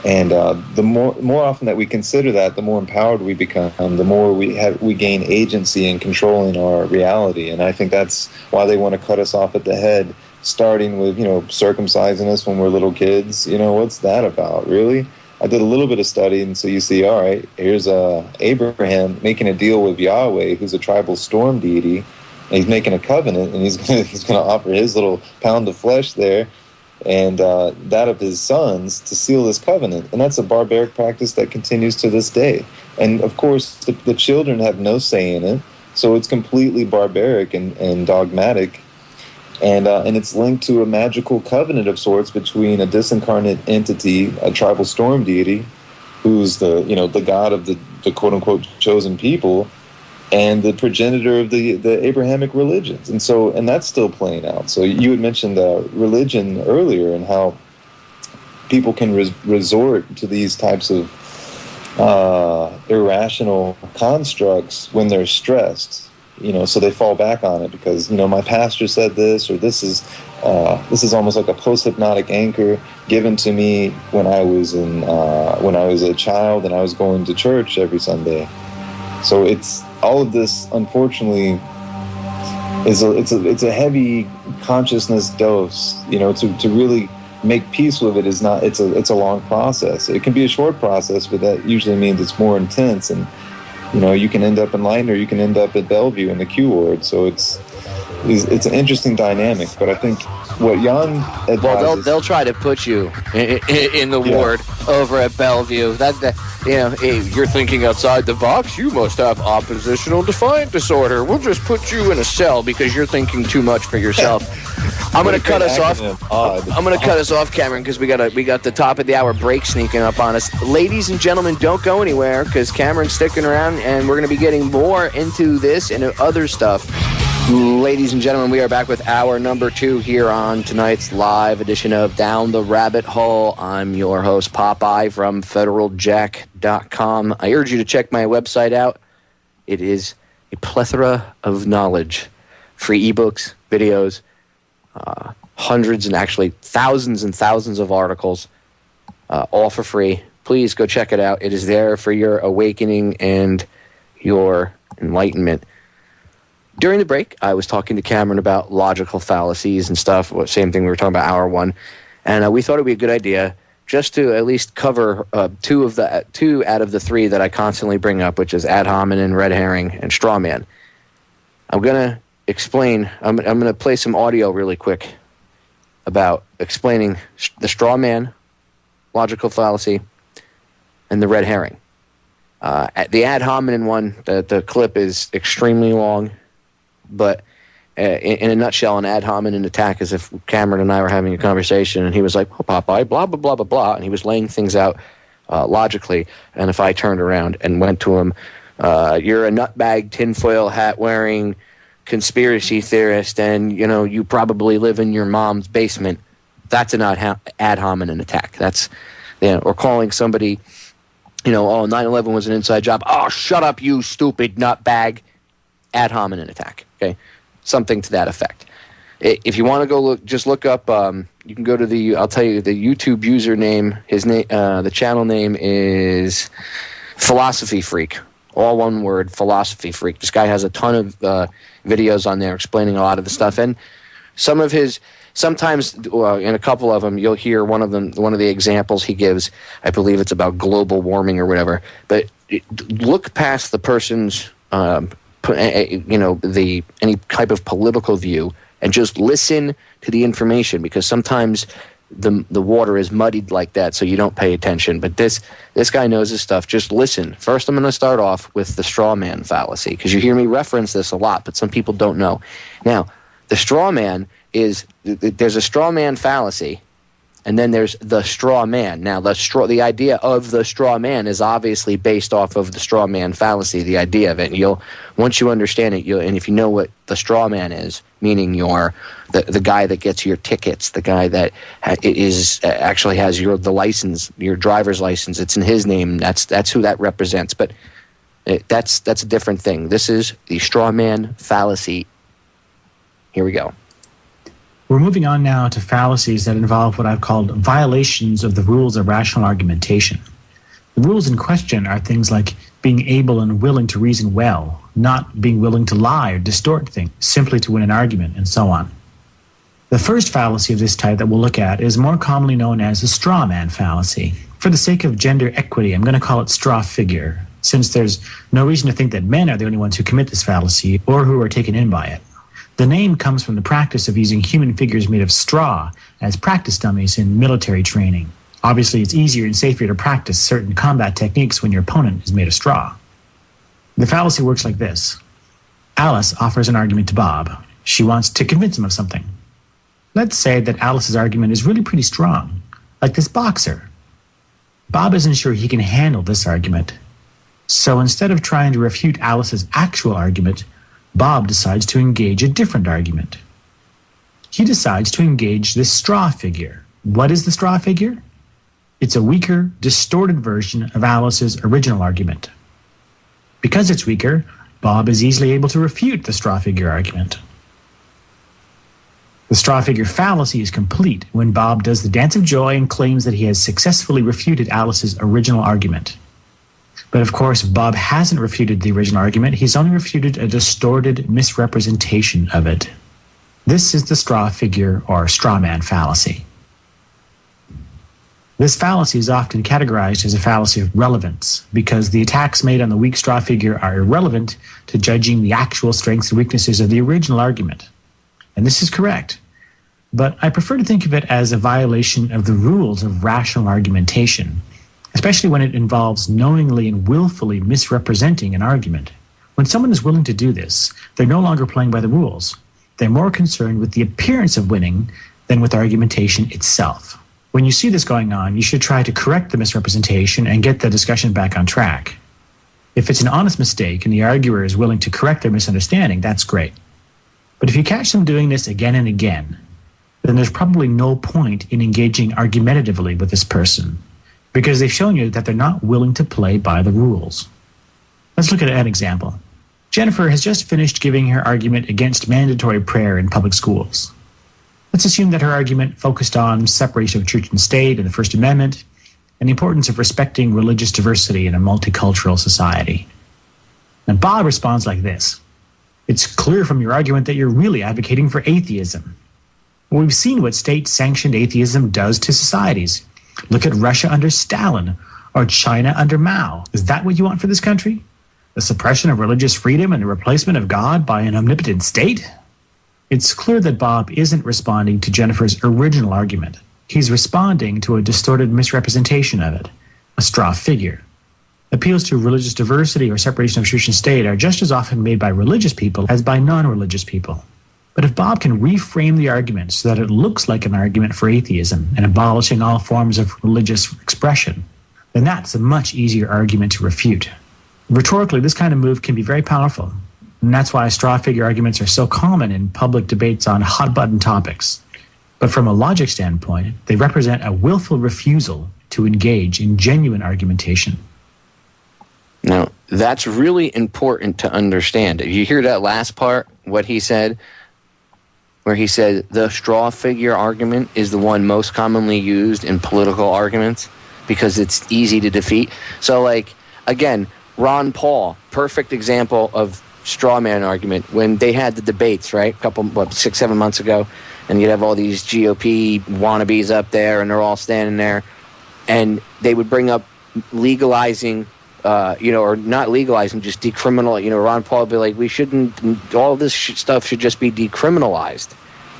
And the more often that we consider that, the more empowered we become, the more we gain agency in controlling our reality. And I think that's why they want to cut us off at the head, starting with, circumcising us when we're little kids. What's that about, really? I did a little bit of study, and so you see, all right, here's Abraham making a deal with Yahweh, who's a tribal storm deity, and he's making a covenant, and he's gonna offer his little pound of flesh there, and that of his sons to seal this covenant. And that's a barbaric practice that continues to this day. And of course, the children have no say in it, so it's completely barbaric and dogmatic. And it's linked to a magical covenant of sorts between a disincarnate entity, a tribal storm deity, who's the god of the quote unquote chosen people, and the progenitor of the Abrahamic religions. And that's still playing out. So you had mentioned religion earlier, and how people can resort to these types of irrational constructs when they're stressed. So they fall back on it because, my pastor said this, or this is almost like a post-hypnotic anchor given to me when I was a child and I was going to church every Sunday. So it's all of this, unfortunately, it's a heavy consciousness dose. To really make peace with it is not. It's a long process. It can be a short process, but that usually means it's more intense. And you can end up in Lighton, or you can end up at Bellevue in the Q ward. So it's an interesting dynamic. But I think what Jan advises... Well, they'll try to put you in the ward over at Bellevue. You're thinking outside the box. You must have oppositional defiant disorder. We'll just put you in a cell because you're thinking too much for yourself. I'm going to cut us off. I'm going to cut us off, Cameron, because we got the top of the hour break sneaking up on us. Ladies and gentlemen, don't go anywhere, because Cameron's sticking around, and we're going to be getting more into this and other stuff. Ladies and gentlemen, we are back with hour number 2 here on tonight's live edition of Down the Rabbit Hole. I'm your host, Popeye, from federaljack.com. I urge you to check my website out. It is a plethora of knowledge. Free ebooks, videos, hundreds and actually thousands and thousands of articles, all for free. Please go check it out. It is there for your awakening and your enlightenment. During the break, I was talking to Cameron about logical fallacies and stuff. Same thing we were talking about hour 1. And we thought it would be a good idea just to at least cover 2 out of the 3 that I constantly bring up, which is ad hominem, red herring, and straw man. I'm going to explain. I'm going to play some audio really quick about explaining the straw man, logical fallacy, and the red herring. The ad hominem one, the clip is extremely long. But in a nutshell, an ad hominem attack is if Cameron and I were having a conversation and he was like, "Oh, Popeye, blah, blah, blah, blah, blah," and he was laying things out logically. And if I turned around and went to him, "You're a nutbag, tinfoil hat wearing conspiracy theorist, and you probably live in your mom's basement," that's an ad hominem attack. That's or calling somebody, "Oh, 9/11 was an inside job." "Oh, shut up, you stupid nutbag." Ad hominem attack. Okay, something to that effect. If you want to go just look up. You can go to I'll tell you the YouTube username. His name, the channel name is Philosophy Freak. All one word, Philosophy Freak. This guy has a ton of videos on there explaining a lot of the stuff, and sometimes in a couple of them you'll hear one of the examples he gives. I believe it's about global warming or whatever. But look past the person's any type of political view and just listen to the information, because sometimes the water is muddied like that, so you don't pay attention. But this guy knows his stuff. Just listen. First, I'm going to start off with the straw man fallacy, because you hear me reference this a lot, but some people don't know. Now, the straw man there's a straw man fallacy, and then there's the straw man. Now, the idea of the straw man is obviously based off of the straw man fallacy, the idea of it. And once you understand it, and if you know what the straw man is, meaning the guy that gets your tickets, the guy that actually has the license, your driver's license, it's in his name. That's who that represents. But that's a different thing. This is the straw man fallacy. Here we go. We're moving on now to fallacies that involve what I've called violations of the rules of rational argumentation. The rules in question are things like being able and willing to reason well, not being willing to lie or distort things simply to win an argument, and so on. The first fallacy of this type that we'll look at is more commonly known as the straw man fallacy. For the sake of gender equity, I'm going to call it straw figure, since there's no reason to think that men are the only ones who commit this fallacy or who are taken in by it. The name comes from the practice of using human figures made of straw as practice dummies in military training. Obviously, it's easier and safer to practice certain combat techniques when your opponent is made of straw. The fallacy works like this. Alice offers an argument to Bob. She wants to convince him of something. Let's say that Alice's argument is really pretty strong, like this boxer. Bob isn't sure he can handle this argument. So instead of trying to refute Alice's actual argument, Bob decides to engage a different argument. He decides to engage this straw figure. What is the straw figure? It's a weaker, distorted version of Alice's original argument. Because it's weaker, Bob is easily able to refute the straw figure argument. The straw figure fallacy is complete when Bob does the dance of joy and claims that he has successfully refuted Alice's original argument. But of course, Bob hasn't refuted the original argument. He's only refuted a distorted misrepresentation of it. This is the straw figure or straw man fallacy. This fallacy is often categorized as a fallacy of relevance because the attacks made on the weak straw figure are irrelevant to judging the actual strengths and weaknesses of the original argument. And this is correct. But I prefer to think of it as a violation of the rules of rational argumentation, especially when it involves knowingly and willfully misrepresenting an argument. When someone is willing to do this, they're no longer playing by the rules. They're more concerned with the appearance of winning than with argumentation itself. When you see this going on, you should try to correct the misrepresentation and get the discussion back on track. If it's an honest mistake and the arguer is willing to correct their misunderstanding, that's great. But if you catch them doing this again and again, then there's probably no point in engaging argumentatively with this person because they've shown you that they're not willing to play by the rules. Let's look at an example. Jennifer has just finished giving her argument against mandatory prayer in public schools. Let's assume that her argument focused on separation of church and state and the First Amendment and the importance of respecting religious diversity in a multicultural society. And Bob responds like this. It's clear from your argument that you're really advocating for atheism. Well, we've seen what state-sanctioned atheism does to societies. Look at Russia under Stalin or China under Mao. Is that what you want for this country? The suppression of religious freedom and the replacement of God by an omnipotent state? It's clear that Bob isn't responding to Jennifer's original argument. He's responding to a distorted misrepresentation of it, a straw figure. Appeals to religious diversity or separation of church and state are just as often made by religious people as by non-religious people. But if Bob can reframe the argument so that it looks like an argument for atheism and abolishing all forms of religious expression, then that's a much easier argument to refute. Rhetorically, this kind of move can be very powerful, and that's why straw figure arguments are so common in public debates on hot-button topics. But from a logic standpoint, they represent a willful refusal to engage in genuine argumentation. Now, that's really important to understand. If you hear that last part, what he said, where he said the straw figure argument is the one most commonly used in political arguments because it's easy to defeat. So, like, again, Ron Paul, perfect example of straw man argument when they had the debates, right? 6-7 months ago, and you'd have all these GOP wannabes up there, and they're all standing there, and they would bring up legalizing, or not legalizing, just decriminal. Ron Paul would be like, we shouldn't, all this stuff should just be decriminalized.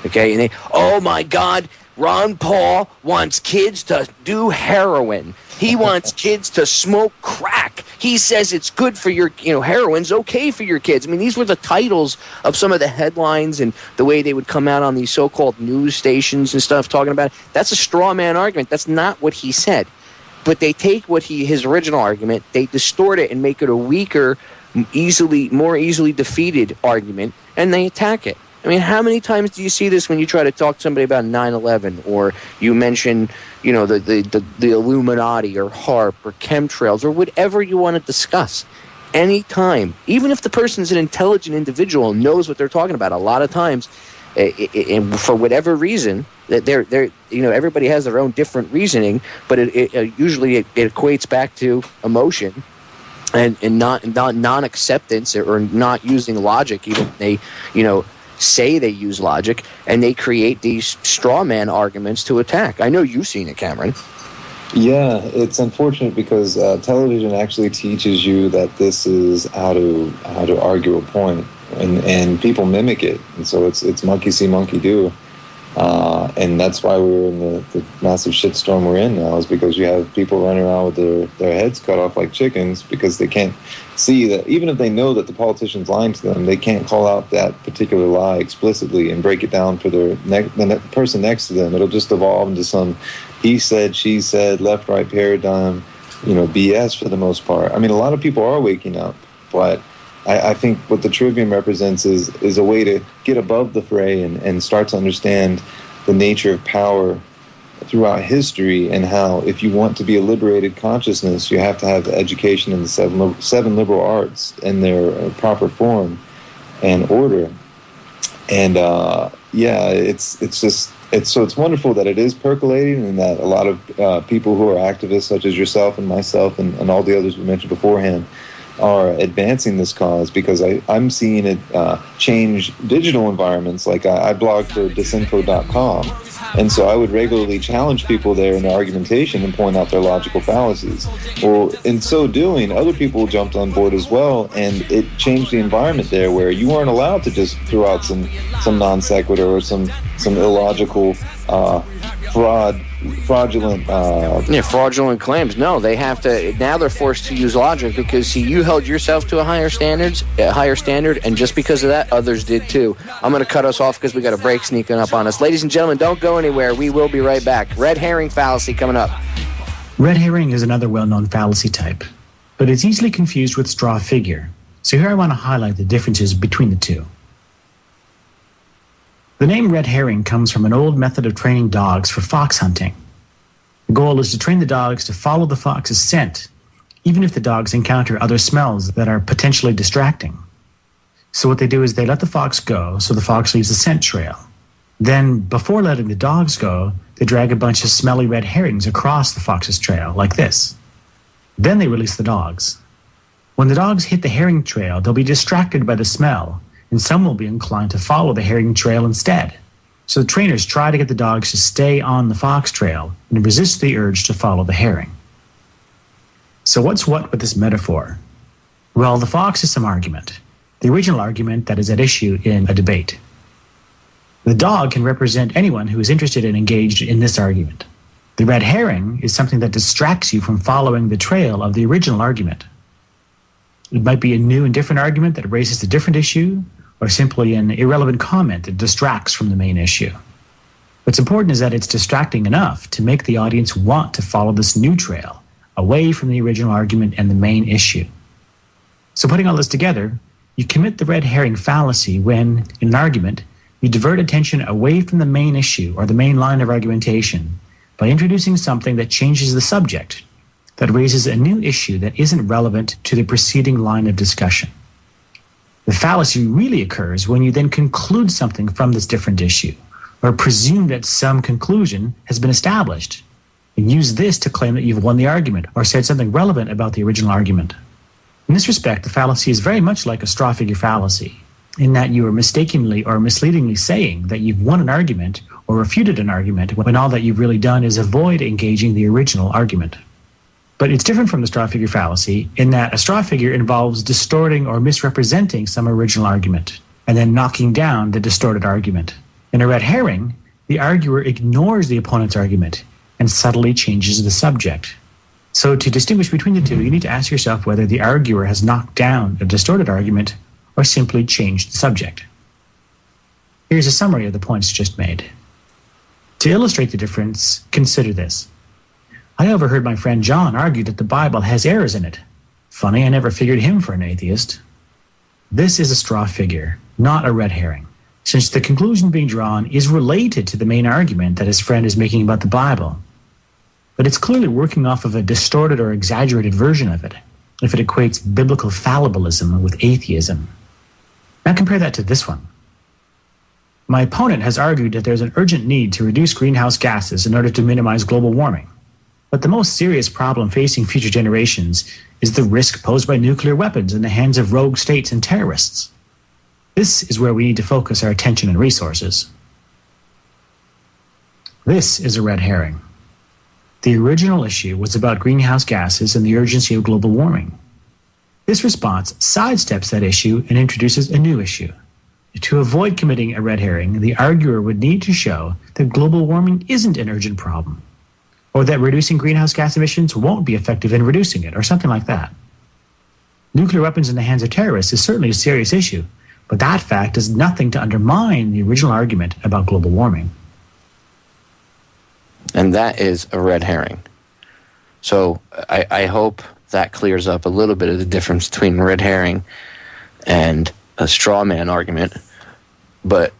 Okay? And they, oh my God, Ron Paul wants kids to do heroin. He wants kids to smoke crack. He says it's good for your, heroin's okay for your kids. I mean, these were the titles of some of the headlines and the way they would come out on these so-called news stations and stuff talking about it. That's a straw man argument. That's not what he said. But they take his original argument, they distort it and make it a weaker, more easily defeated argument, and they attack it. I mean, how many times do you see this when you try to talk to somebody about 9/11, or you mention, the Illuminati or HARP or chemtrails or whatever you want to discuss? Any time, even if the person's an intelligent individual and knows what they're talking about, a lot of times and for whatever reason, that they're everybody has their own different reasoning, but it usually equates back to emotion and not non-acceptance or not using logic. Even they say they use logic, and they create these straw man arguments to attack. I know you've seen it, Cameron. Yeah, it's unfortunate because television actually teaches you that this is how to argue a point, and people mimic it, and so it's monkey see, monkey do, and that's why we're in the massive shitstorm we're in now, is because you have people running around with their heads cut off like chickens because they can't see that, even if they know that the politician's lying to them, they can't call out that particular lie explicitly and break it down for the person next to them. It'll just evolve into some he said, she said, left-right paradigm, BS for the most part. I mean, a lot of people are waking up, but I think what the Trivium represents is a way to get above the fray and start to understand the nature of power throughout history, and how if you want to be a liberated consciousness, you have to have the education in the seven liberal arts in their proper form and order. And it's wonderful that it is percolating, and that a lot of people who are activists, such as yourself and myself and all the others we mentioned beforehand, are advancing this cause, because I'm seeing it change digital environments. Like I blog for disinfo.com, and so I would regularly challenge people there in their argumentation and point out their logical fallacies. Well, in so doing, other people jumped on board as well, and it changed the environment there, where you weren't allowed to just throw out some non sequitur or some illogical fraudulent claims. No, they have to. Now they're forced to use logic, because you held yourself to a higher standard, and just because of that, others did too. I'm going to cut us off because we got a break sneaking up on us. Ladies and gentlemen, don't go anywhere. We will be right back. Red herring fallacy coming up. Red herring is another well-known fallacy type, but it's easily confused with straw figure. So here I want to highlight the differences between the two. The name red herring comes from an old method of training dogs for fox hunting. The goal is to train the dogs to follow the fox's scent, even if the dogs encounter other smells that are potentially distracting. So what they do is they let the fox go, so the fox leaves a scent trail. Then, before letting the dogs go, they drag a bunch of smelly red herrings across the fox's trail, like this. Then they release the dogs. When the dogs hit the herring trail, they'll be distracted by the smell, and some will be inclined to follow the herring trail instead. So the trainers try to get the dogs to stay on the fox trail and resist the urge to follow the herring. So what's what with this metaphor? Well, the fox is some argument, the original argument that is at issue in a debate. The dog can represent anyone who is interested and engaged in this argument. The red herring is something that distracts you from following the trail of the original argument. It might be a new and different argument that raises a different issue, or simply an irrelevant comment that distracts from the main issue. What's important is that it's distracting enough to make the audience want to follow this new trail, away from the original argument and the main issue. So putting all this together, you commit the red herring fallacy when, in an argument, you divert attention away from the main issue or the main line of argumentation by introducing something that changes the subject, that raises a new issue that isn't relevant to the preceding line of discussion. The fallacy really occurs when you then conclude something from this different issue, or presume that some conclusion has been established, and use this to claim that you've won the argument or said something relevant about the original argument. In this respect, the fallacy is very much like a straw figure fallacy, in that you are mistakenly or misleadingly saying that you've won an argument or refuted an argument when all that you've really done is avoid engaging the original argument. But it's different from the straw figure fallacy in that a straw figure involves distorting or misrepresenting some original argument and then knocking down the distorted argument. In a red herring, the arguer ignores the opponent's argument and subtly changes the subject. So to distinguish between the two, you need to ask yourself whether the arguer has knocked down a distorted argument or simply changed the subject. Here's a summary of the points just made. To illustrate the difference, consider this. I overheard my friend John argue that the Bible has errors in it. Funny, I never figured him for an atheist. This is a straw figure, not a red herring, since the conclusion being drawn is related to the main argument that his friend is making about the Bible. But it's clearly working off of a distorted or exaggerated version of it, if it equates biblical fallibilism with atheism. Now compare that to this one. My opponent has argued that there's an urgent need to reduce greenhouse gases in order to minimize global warming. But the most serious problem facing future generations is the risk posed by nuclear weapons in the hands of rogue states and terrorists. This is where we need to focus our attention and resources. This is a red herring. The original issue was about greenhouse gases and the urgency of global warming. This response sidesteps that issue and introduces a new issue. To avoid committing a red herring, the arguer would need to show that global warming isn't an urgent problem, or that reducing greenhouse gas emissions won't be effective in reducing it, or something like that. Nuclear weapons in the hands of terrorists is certainly a serious issue, but that fact does nothing to undermine the original argument about global warming. And that is a red herring. So I hope that clears up a little bit of the difference between red herring and a straw man argument. But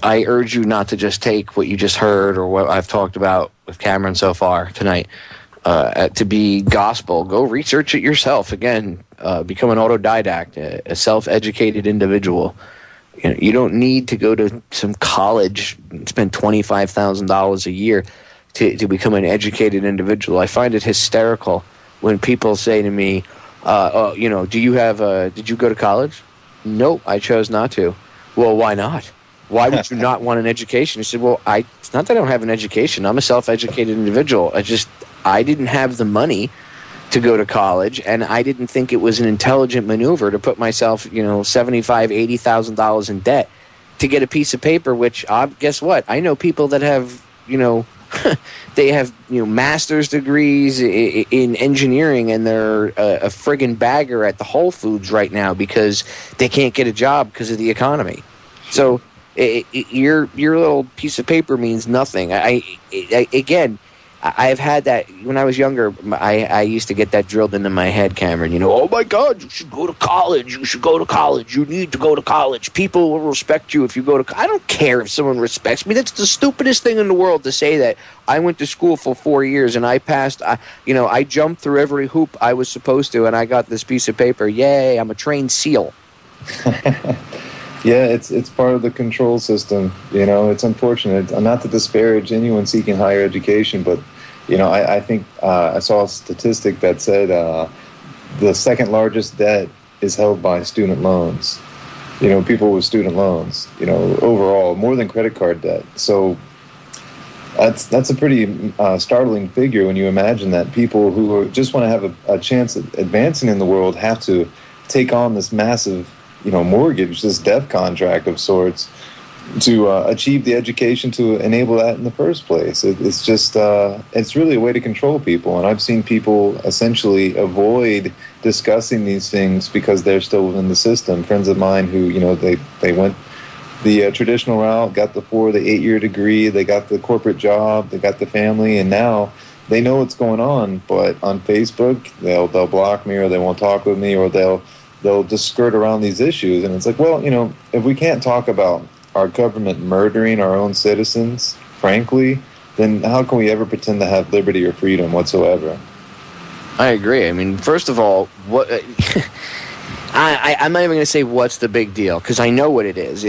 I urge you not to just take what you just heard or what I've talked about with Camron so far tonight to be gospel. Go research it yourself. Again, become an autodidact, a self-educated individual. You know, you don't need to go to some college and spend $25,000 a year to become an educated individual. I find it hysterical when people say to me, did you go to college? Nope, I chose not to. Well, why not? Why would you not want an education? He said, well, it's not that I don't have an education. I'm a self-educated individual. I didn't have the money to go to college, and I didn't think it was an intelligent maneuver to put myself, $75,000, $80,000 in debt to get a piece of paper, which, guess what? I know people that have, they have, master's degrees in engineering, and they're a friggin' bagger at the Whole Foods right now because they can't get a job because of the economy. So your little piece of paper means nothing. I've had that when I was younger. I used to get that drilled into my head, Cameron. Oh my God, you should go to college. You should go to college. You need to go to college. People will respect you if you go to. I don't care if someone respects me. That's the stupidest thing in the world to say that. I went to school for 4 years and I passed. I jumped through every hoop I was supposed to, and I got this piece of paper. Yay! I'm a trained SEAL. Yeah, it's part of the control system. It's unfortunate. Not to disparage anyone seeking higher education, but I think I saw a statistic that said the second largest debt is held by student loans. People with student loans. Overall, more than credit card debt. So that's a pretty startling figure when you imagine that people who just want to have a chance at advancing in the world have to take on this massive mortgage, this death contract of sorts, to achieve the education to enable that in the first place. It's just, it's really a way to control people. And I've seen people essentially avoid discussing these things because they're still within the system. Friends of mine who, they went the traditional route, got the 8-year degree, they got the corporate job, they got the family, and now they know what's going on. But on Facebook, they'll block me, or they won't talk with me, or they'll just skirt around these issues. And it's like, well, if we can't talk about our government murdering our own citizens, frankly, then how can we ever pretend to have liberty or freedom whatsoever? I agree. I mean, first of all, what I'm not even going to say what's the big deal, because I know what it is.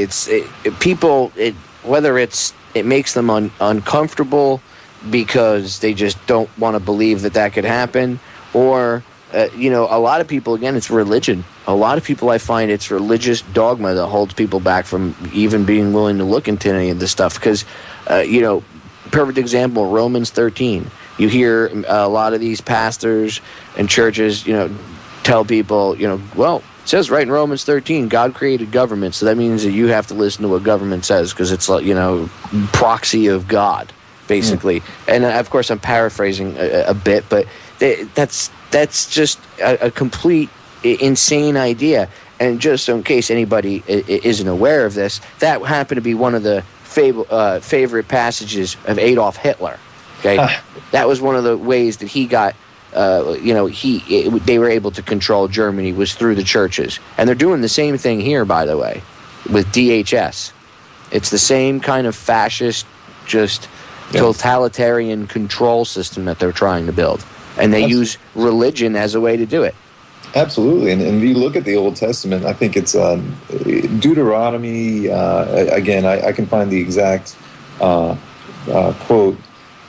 Whether it makes them uncomfortable because they just don't want to believe that could happen, or a lot of people, again, it's religion. A lot of people, I find it's religious dogma that holds people back from even being willing to look into any of this stuff. Because, perfect example, Romans 13. You hear a lot of these pastors and churches, tell people, well, it says right in Romans 13, God created government. So that means that you have to listen to what government says because it's, proxy of God, basically. And, of course, I'm paraphrasing a bit, but that's just a complete insane idea. And just in case anybody isn't aware of this, that happened to be one of the favorite passages of Adolf Hitler. Okay, that was one of the ways that he got. They were able to control Germany was through the churches, and they're doing the same thing here, by the way, with DHS. It's the same kind of fascist, just totalitarian control system that they're trying to build. And they use religion as a way to do it. Absolutely, and if you look at the Old Testament, I think it's Deuteronomy. Again, I can find the exact quote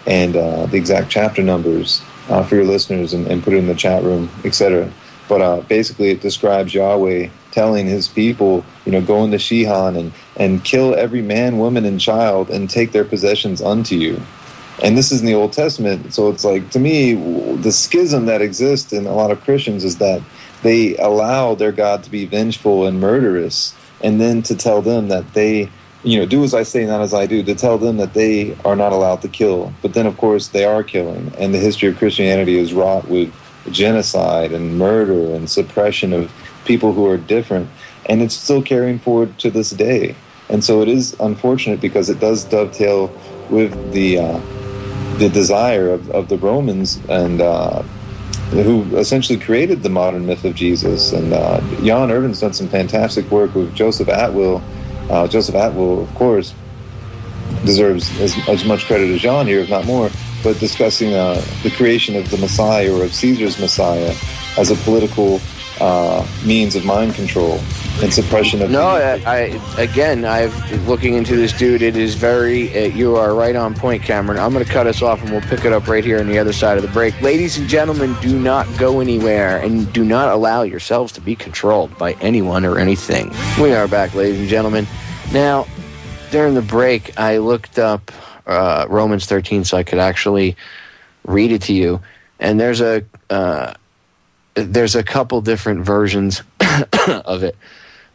and the exact chapter numbers for your listeners and put it in the chat room, etc. But basically, it describes Yahweh telling his people, go into Shihan and kill every man, woman, and child and take their possessions unto you. And this is in the Old Testament. So it's like, to me, the schism that exists in a lot of Christians is that they allow their God to be vengeful and murderous, and then to tell them that they, do as I say, not as I do, to tell them that they are not allowed to kill. But then, of course, they are killing. And the history of Christianity is wrought with genocide and murder and suppression of people who are different. And it's still carrying forward to this day. And so it is unfortunate because it does dovetail with the desire of the Romans and who essentially created the modern myth of Jesus. And Jan Irvin's done some fantastic work with Joseph Atwill. Joseph Atwill, of course, deserves as much credit as Jan here, if not more, but discussing the creation of the Messiah, or of Caesar's Messiah, as a political means of mind control and suppression of... looking into this, dude, it is very... you are right on point, Cameron. I'm going to cut us off, and we'll pick it up right here on the other side of the break. Ladies and gentlemen, do not go anywhere, and do not allow yourselves to be controlled by anyone or anything. We are back, ladies and gentlemen. Now, during the break, I looked up Romans 13 so I could actually read it to you, and there's a couple different versions of it.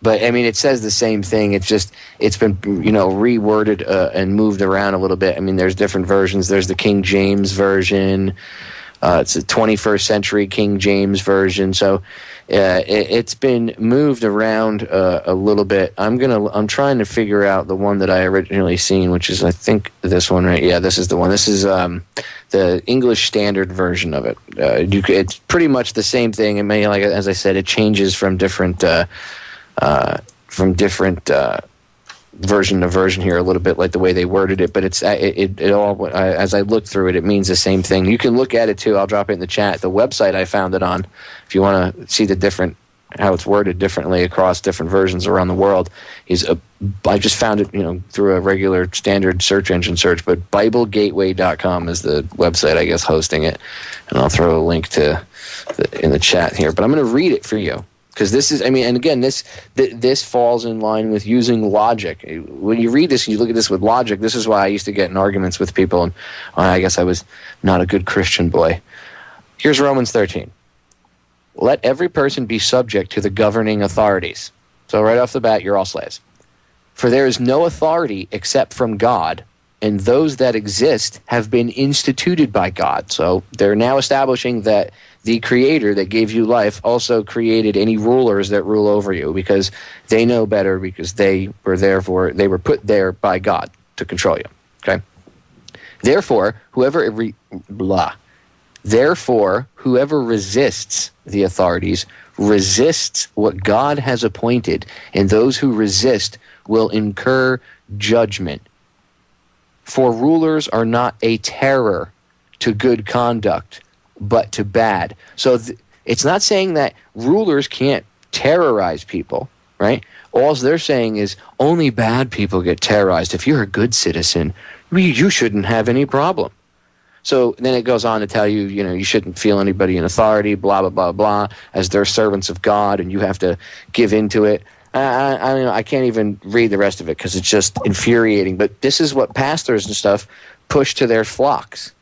But, I mean, it says the same thing. It's just, it's been, reworded and moved around a little bit. I mean, there's different versions. There's the King James version. It's a 21st century King James version. So it's been moved around a little bit. I'm trying to figure out the one that I originally seen, which is, I think, this one, right? Yeah, this is the one. This is the English Standard version of it. It's pretty much the same thing. It may, like as I said, it changes from different version to version here a little bit, like the way they worded it, but it all, as I look through it, it means the same thing. You can look at it too. I'll drop it in the chat. The website I found it on, if you want to see how it's worded differently across different versions around the world, I just found it through a regular standard search engine search, but BibleGateway.com is the website, I guess, hosting it, and I'll throw a link to in the chat here, but I'm going to read it for you. Because this is, and again, this falls in line with using logic. When you read this and you look at this with logic, this is why I used to get in arguments with people, and I guess I was not a good Christian boy. Here's Romans 13. Let every person be subject to the governing authorities. So right off the bat, you're all slaves. For there is no authority except from God, and those that exist have been instituted by God. So they're now establishing that the Creator that gave you life also created any rulers that rule over you, because they know better, because they were put there by God to control you. Okay. Therefore, whoever resists the authorities resists what God has appointed, and those who resist will incur judgment. For rulers are not a terror to good conduct, but to bad. So it's not saying that rulers can't terrorize people, right? All they're saying is only bad people get terrorized. If you're a good citizen, you shouldn't have any problem. So then it goes on to tell you, you shouldn't feel anybody in authority, blah, blah, blah, blah, as they're servants of God, and you have to give into it. I can't even read the rest of it because it's just infuriating. But this is what pastors and stuff push to their flocks.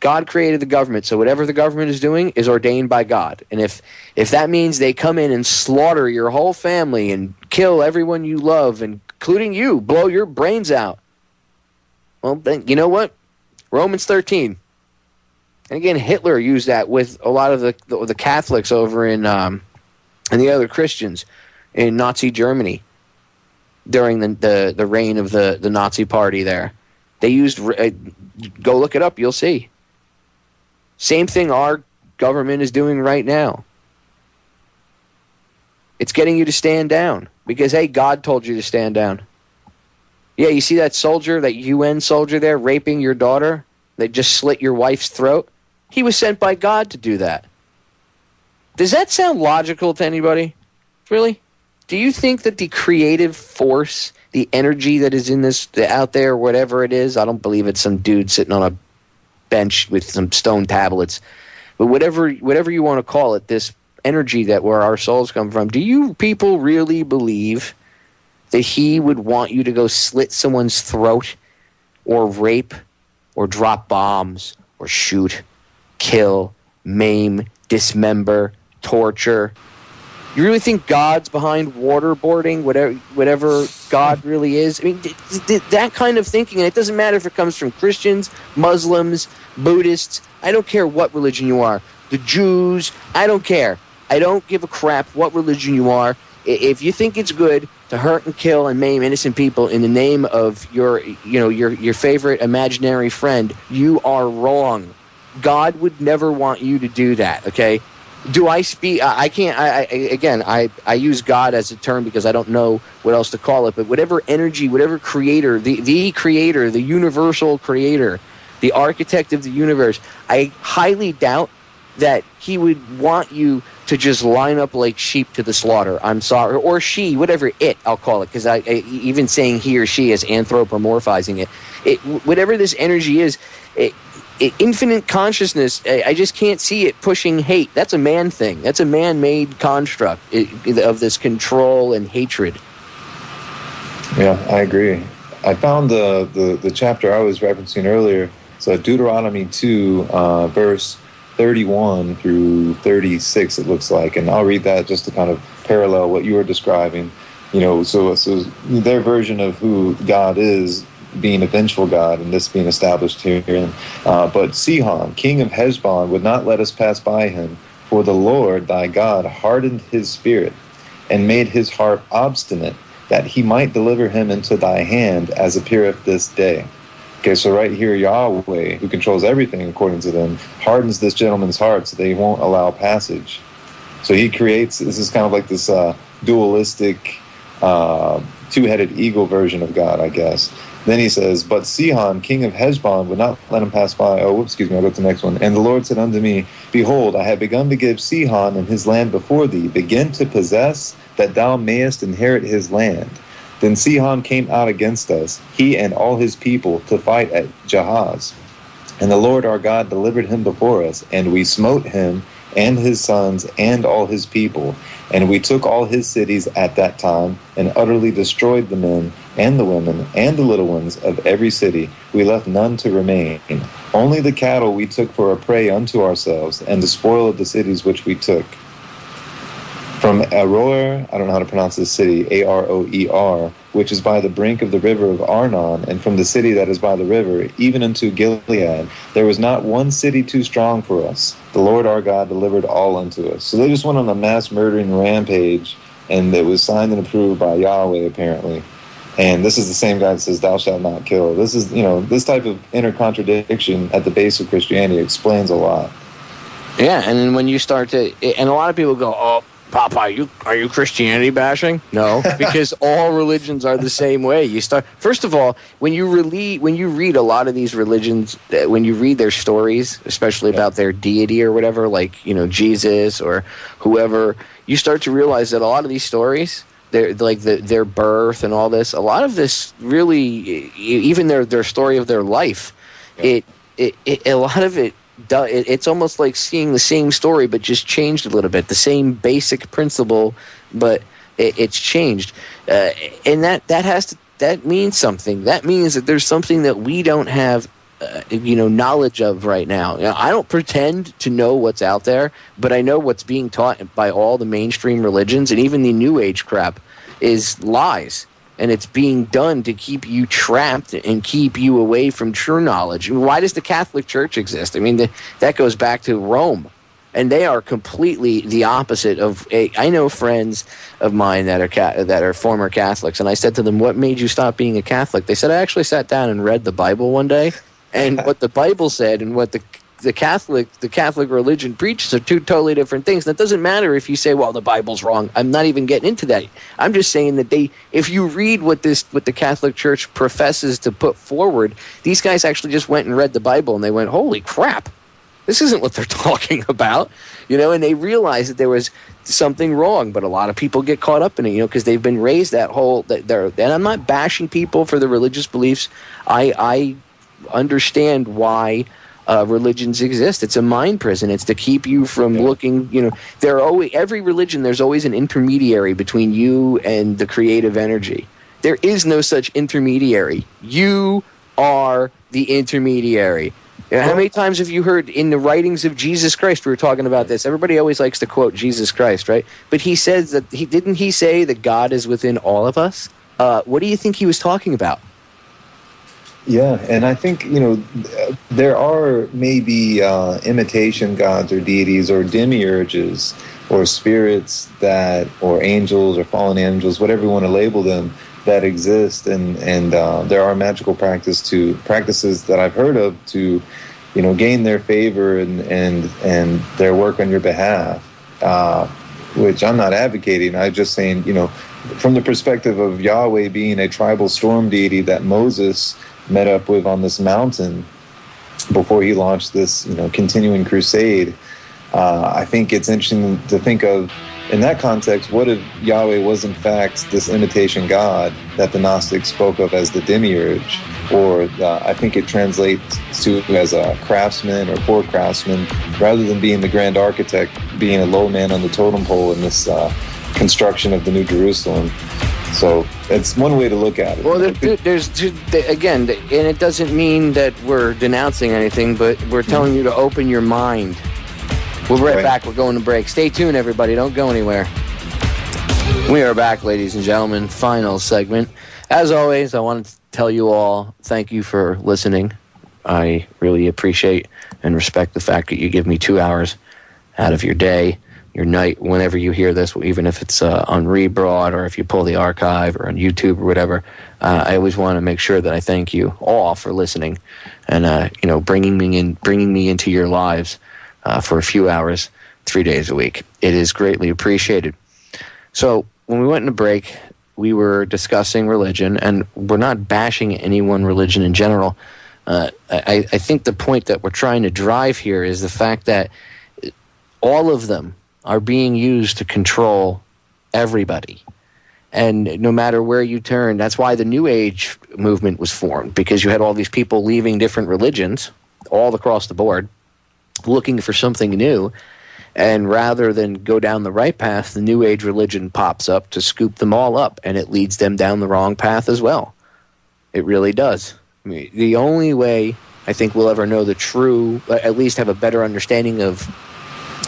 God created the government, so whatever the government is doing is ordained by God. And if that means they come in and slaughter your whole family and kill everyone you love, including you, blow your brains out, well, then you know what? Romans 13. And again, Hitler used that with a lot of the Catholics over in and the other Christians in Nazi Germany during the reign of the Nazi party there. They used, go look it up, you'll see. Same thing our government is doing right now. It's getting you to stand down because, hey, God told you to stand down. Yeah, you see that soldier, that UN soldier there raping your daughter? They just slit your wife's throat? He was sent by God to do that. Does that sound logical to anybody? Really? Do you think that the creative force, the energy that is in this, out there, whatever it is, I don't believe it's some dude sitting on a bench with some stone tablets, but whatever you want to call it, this energy that where our souls come from, do you people really believe that he would want you to go slit someone's throat or rape or drop bombs or shoot, kill, maim, dismember, torture? You really think God's behind waterboarding, whatever God really is? I mean, that kind of thinking, and it doesn't matter if it comes from Christians, Muslims, Buddhists, I don't care what religion you are, the Jews, I don't care. I don't give a crap what religion you are. If you think it's good to hurt and kill and maim innocent people in the name of your favorite imaginary friend, you are wrong. God would never want you to do that, okay? Do I speak? I can't. I use God as a term because I don't know what else to call it. But whatever energy, whatever creator, the creator, the universal creator, the architect of the universe, I highly doubt that he would want you to just line up like sheep to the slaughter. I'm sorry, or she, whatever I'll call it, because I even saying he or she is anthropomorphizing it. Whatever this energy is. Infinite consciousness, I just can't see it pushing hate. That's a man thing. That's a man-made construct of this control and hatred. Yeah, I agree. I found the chapter I was referencing earlier. So Deuteronomy 2, verse 31 through 36, it looks like. And I'll read that just to kind of parallel what you were describing. So their version of who God is, being a vengeful God, and this being established here. But Sihon, king of Heshbon, would not let us pass by him, for the Lord thy God hardened his spirit, and made his heart obstinate, that he might deliver him into thy hand, as appeareth this day. Okay, so right here, Yahweh, who controls everything according to them, hardens this gentleman's heart so that he won't allow passage. So he creates, this is kind of like this dualistic, two-headed eagle version of God, I guess. Then he says, but Sihon, king of Heshbon, would not let him pass by. I'll go to the next one. And the Lord said unto me, behold, I have begun to give Sihon and his land before thee. Begin to possess, that thou mayest inherit his land. Then Sihon came out against us, he and all his people, to fight at Jahaz. And the Lord our God delivered him before us, and we smote him and his sons and all his people. And we took all his cities at that time, and utterly destroyed the men and the women and the little ones of every city. We left none to remain. Only the cattle we took for a prey unto ourselves, and the spoil of the cities which we took. From Aroer, I don't know how to pronounce this city, Aroer, which is by the brink of the river of Arnon, and from the city that is by the river, even unto Gilead, there was not one city too strong for us. The Lord our God delivered all unto us. So they just went on a mass murdering rampage, and it was signed and approved by Yahweh, apparently. And this is the same guy that says, thou shalt not kill. This is, this type of inner contradiction at the base of Christianity explains a lot. Yeah, and then when you start to, and a lot of people go, oh, Popeye, are you Christianity bashing? No, because all religions are the same way. First of all, when you read a lot of these religions, when you read their stories, especially about their deity or whatever, like Jesus or whoever, you start to realize that a lot of these stories, their birth and all this, a lot of this really, even their story of their life, a lot of it. It's almost like seeing the same story but just changed a little bit. The same basic principle, but it's changed, and that means something. That means that there's something that we don't have, knowledge of right now. I don't pretend to know what's out there, but I know what's being taught by all the mainstream religions and even the New Age crap is lies. And it's being done to keep you trapped and keep you away from true knowledge. Why does the Catholic Church exist? I mean, that goes back to Rome. And they are completely the opposite of... I know friends of mine that are former Catholics, and I said to them, what made you stop being a Catholic? They said, I actually sat down and read the Bible one day, and what the Bible said and what the Catholic religion preaches are two totally different things. That doesn't matter if you say, well, the Bible's wrong. I'm not even getting into that. I'm just saying that if you read what the Catholic Church professes to put forward, these guys actually just went and read the Bible and they went, holy crap. This isn't what they're talking about, and they realized that there was something wrong. But a lot of people get caught up in it, because they've been raised that whole. And I'm not bashing people for their religious beliefs. I understand why religions exist. It's a mind prison. It's to keep you from looking. Every religion, there's always an intermediary between you and the creative energy. There is no such intermediary. You are the intermediary. How many times have you heard in the writings of Jesus Christ, we were talking about this, everybody always likes to quote Jesus Christ, right? But he says that, didn't he say that God is within all of us? What do you think he was talking about? Yeah, and I think, there are maybe imitation gods or deities or demiurges or spirits or angels or fallen angels, whatever you want to label them, that exist, and there are magical practices that I've heard of to, gain their favor and their work on your behalf, which I'm not advocating. I'm just saying, from the perspective of Yahweh being a tribal storm deity that Moses met up with on this mountain before he launched this, continuing crusade. I think it's interesting to think of, in that context, what if Yahweh was in fact this imitation God that the Gnostics spoke of as the demiurge? Or I think it translates to as a craftsman or poor craftsman, rather than being the grand architect, being a low man on the totem pole in this construction of the New Jerusalem. So it's one way to look at it. Well, again, and it doesn't mean that we're denouncing anything, but we're telling you to open your mind. We'll be right back. We're going to break. Stay tuned, everybody. Don't go anywhere. We are back, ladies and gentlemen. Final segment. As always, I want to tell you all, thank you for listening. I really appreciate and respect the fact that you give me 2 hours out of your day, your night, whenever you hear this, even if it's on rebroad or if you pull the archive or on YouTube or whatever. I always want to make sure that I thank you all for listening and bringing me into your lives for a few hours, 3 days a week. It is greatly appreciated. So when we went into break, we were discussing religion, and we're not bashing any one religion in general. I think the point that we're trying to drive here is the fact that all of them are being used to control everybody. And no matter where you turn, that's why the New Age movement was formed, because you had all these people leaving different religions all across the board, looking for something new. And rather than go down the right path, the New Age religion pops up to scoop them all up, and it leads them down the wrong path as well. It really does. I mean, the only way I think we'll ever know the true, at least have a better understanding of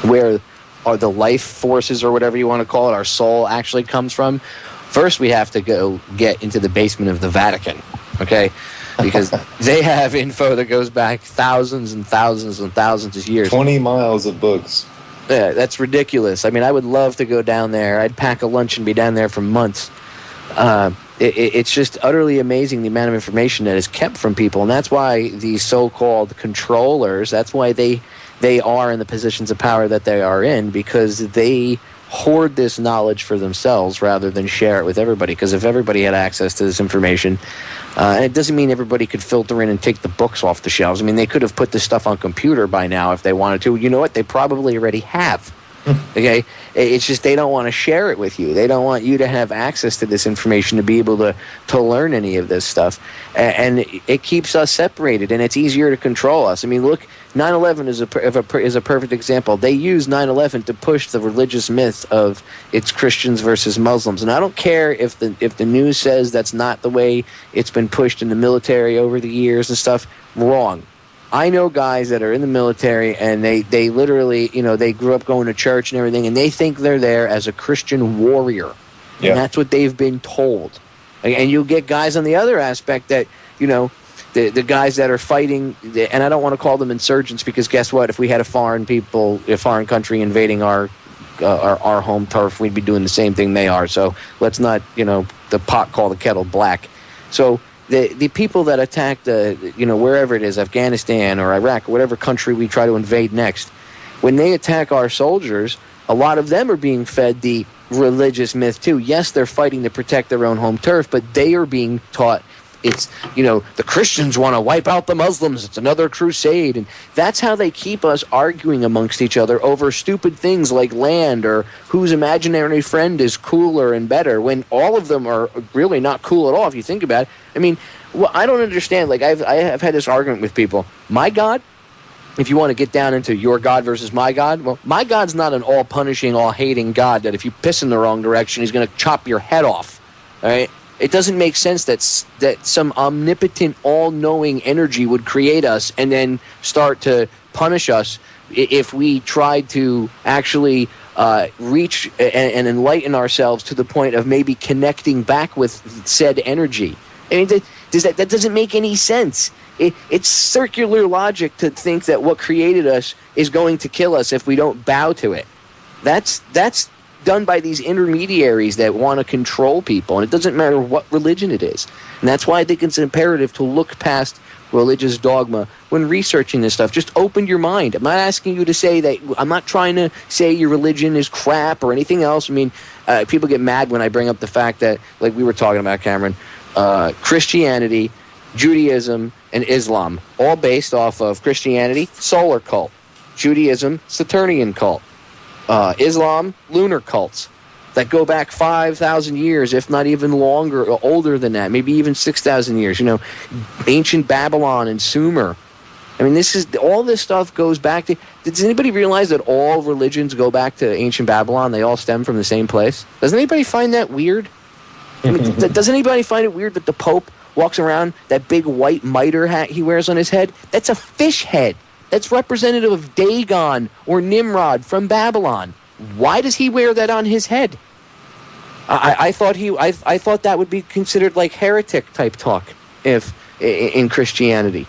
where are the life forces or whatever you want to call it, our soul actually comes from, first we have to go get into the basement of the Vatican, okay? Because they have info that goes back thousands and thousands and thousands of years. 20 miles of books. Yeah, that's ridiculous. I mean, I would love to go down there. I'd pack a lunch and be down there for months. It's just utterly amazing the amount of information that is kept from people. And that's why these so-called controllers, that's why they are in the positions of power that they are in, because they hoard this knowledge for themselves rather than share it with everybody. Because if everybody had access to this information, and it doesn't mean everybody could filter in and take the books off the shelves. I mean, they could have put this stuff on computer by now if they wanted to. You know what? They probably already have. Okay? It's just they don't want to share it with you. They don't want you to have access to this information to be able to learn any of this stuff. And it keeps us separated, and it's easier to control us. I mean, look, 9/11 is a perfect example. They use 9/11 to push the religious myth of it's Christians versus Muslims. And I don't care if the news says that's not the way it's been pushed in the military over the years and stuff. Wrong. I know guys that are in the military, and they literally, they grew up going to church and everything, and they think they're there as a Christian warrior. Yeah. And that's what they've been told. And you'll get guys on the other aspect that, the guys that are fighting, and I don't want to call them insurgents, because guess what? If we had a foreign country invading our home turf, we'd be doing the same thing they are. So let's not, the pot call the kettle black. So the people that attack wherever it is, Afghanistan or Iraq or whatever country we try to invade next, when they attack our soldiers, a lot of them are being fed the religious myth too. Yes, they're fighting to protect their own home turf, but they are being taught it's the Christians want to wipe out the Muslims. It's another crusade. And that's how they keep us arguing amongst each other over stupid things like land or whose imaginary friend is cooler and better, when all of them are really not cool at all if you think about it. I mean, I don't understand. Like, I have had this argument with people. My God, if you want to get down into your God versus my God, well, my God's not an all-punishing, all-hating God that if you piss in the wrong direction, he's going to chop your head off. All right? It doesn't make sense that some omnipotent, all-knowing energy would create us and then start to punish us if we tried to actually reach and enlighten ourselves to the point of maybe connecting back with said energy. I mean, that doesn't make any sense. It's circular logic to think that what created us is going to kill us if we don't bow to it. That's done by these intermediaries that want to control people, and it doesn't matter what religion it is. And that's why I think it's imperative to look past religious dogma when researching this stuff. Just open your mind. I'm not asking you to say that. I'm not trying to say your religion is crap or anything else. I mean, people get mad when I bring up the fact that, like we were talking about, Cameron, Christianity, Judaism, and Islam, all based off of Christianity, solar cult, Judaism, Saturnian cult, Islam, lunar cults that go back 5,000 years, if not even longer, or older than that, maybe even 6,000 years. Ancient Babylon and Sumer. I mean, all this stuff goes back to. Does anybody realize that all religions go back to ancient Babylon? They all stem from the same place. Doesn't anybody find that weird? I mean, does anybody find it weird that the Pope walks around that big white mitre hat he wears on his head? That's a fish head. That's representative of Dagon or Nimrod from Babylon. Why does he wear that on his head? I thought that would be considered like heretic type talk if in Christianity.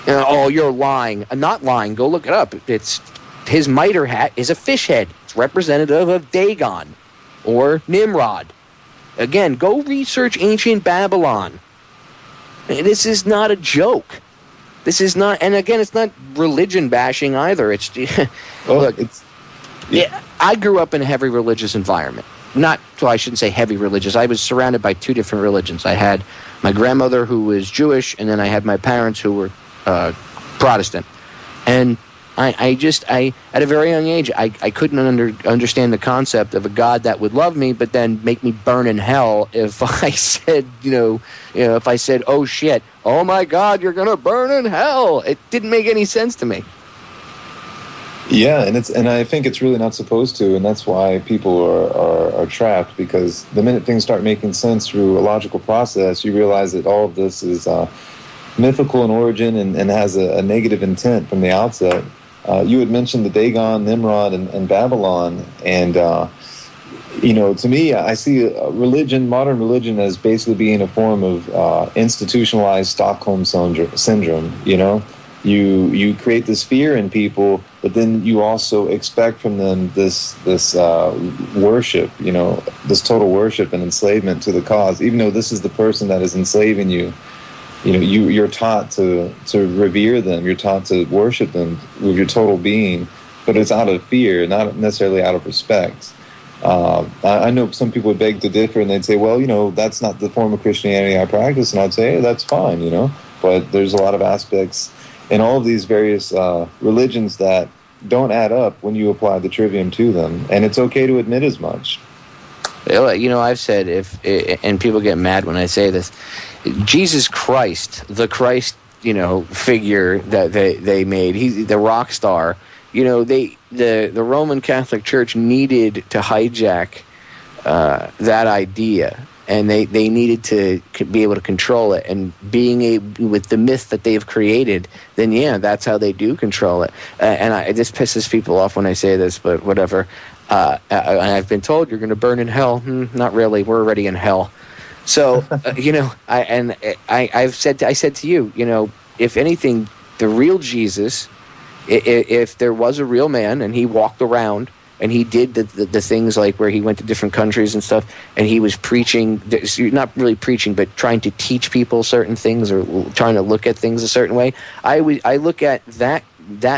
Oh, you're lying. I'm not lying. Go look it up. It's his mitre hat is a fish head. It's representative of Dagon or Nimrod. Again, go research ancient Babylon. This is not a joke. This is not, and again, it's not religion bashing either. It's I grew up in a heavy religious environment. I shouldn't say heavy religious. I was surrounded by two different religions. I had my grandmother who was Jewish, and then I had my parents who were Protestant. And I at a very young age, I couldn't understand the concept of a God that would love me, but then make me burn in hell if I said, if I said, oh shit, oh my God, you're gonna burn in hell. It didn't make any sense to me. Yeah, and I think it's really not supposed to, and that's why people are trapped, because the minute things start making sense through a logical process, you realize that all of this is mythical in origin and has a negative intent from the outset. You had mentioned the Dagon, Nimrod, and Babylon, and to me, I see modern religion, as basically being a form of institutionalized Stockholm syndrome. You create this fear in people, but then you also expect from them this worship, this total worship and enslavement to the cause, even though this is the person that is enslaving you. You're taught to revere them. You're taught to worship them with your total being, but it's out of fear, not necessarily out of respect. I know some people would beg to differ, and they'd say, well, that's not the form of Christianity I practice, and I'd say, hey, that's fine, but there's a lot of aspects in all of these various religions that don't add up when you apply the Trivium to them, and it's okay to admit as much. I've said, and people get mad when I say this, Jesus Christ, the Christ, figure that they made, he's the rock star. The Roman Catholic Church needed to hijack that idea, and they needed to be able to control it. And with the myth that they've created, then that's how they do control it. And this pisses people off when I say this, but whatever. I've been told you're going to burn in hell. Not really. We're already in hell. So, I said to you, if anything, the real Jesus, if there was a real man and he walked around and he did the things like where he went to different countries and stuff, and he was preaching, not really preaching, but trying to teach people certain things or trying to look at things a certain way, I look at that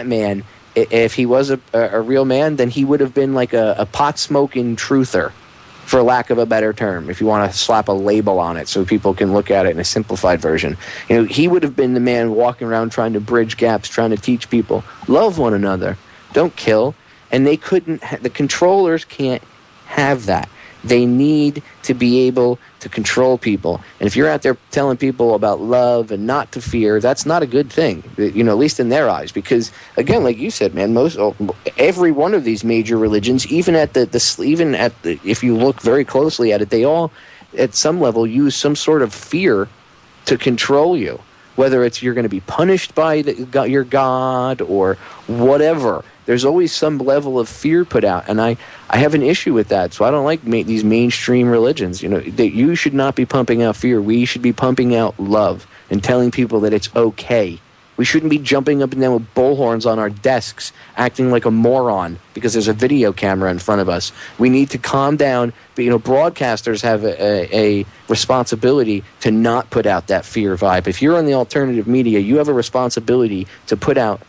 man. If he was a real man, then he would have been like a pot-smoking truther for lack of a better term, if you want to slap a label on it so people can look at it in a simplified version. He would have been the man walking around trying to bridge gaps, trying to teach people, love one another, don't kill. And they couldn't, the controllers can't have that. They need to be able to control people. And if you're out there telling people about love and not to fear, that's not a good thing, at least in their eyes. Because, again, like you said, man, every one of these major religions, even if you look very closely at it, they all, at some level, use some sort of fear to control you. Whether it's you're going to be punished by your God or whatever. There's always some level of fear put out, and I have an issue with that. So I don't like these mainstream religions. That you should not be pumping out fear. We should be pumping out love and telling people that it's okay. We shouldn't be jumping up and down with bullhorns on our desks, acting like a moron because there's a video camera in front of us. We need to calm down. But, broadcasters have a responsibility to not put out that fear vibe. If you're on the alternative media, you have a responsibility to put out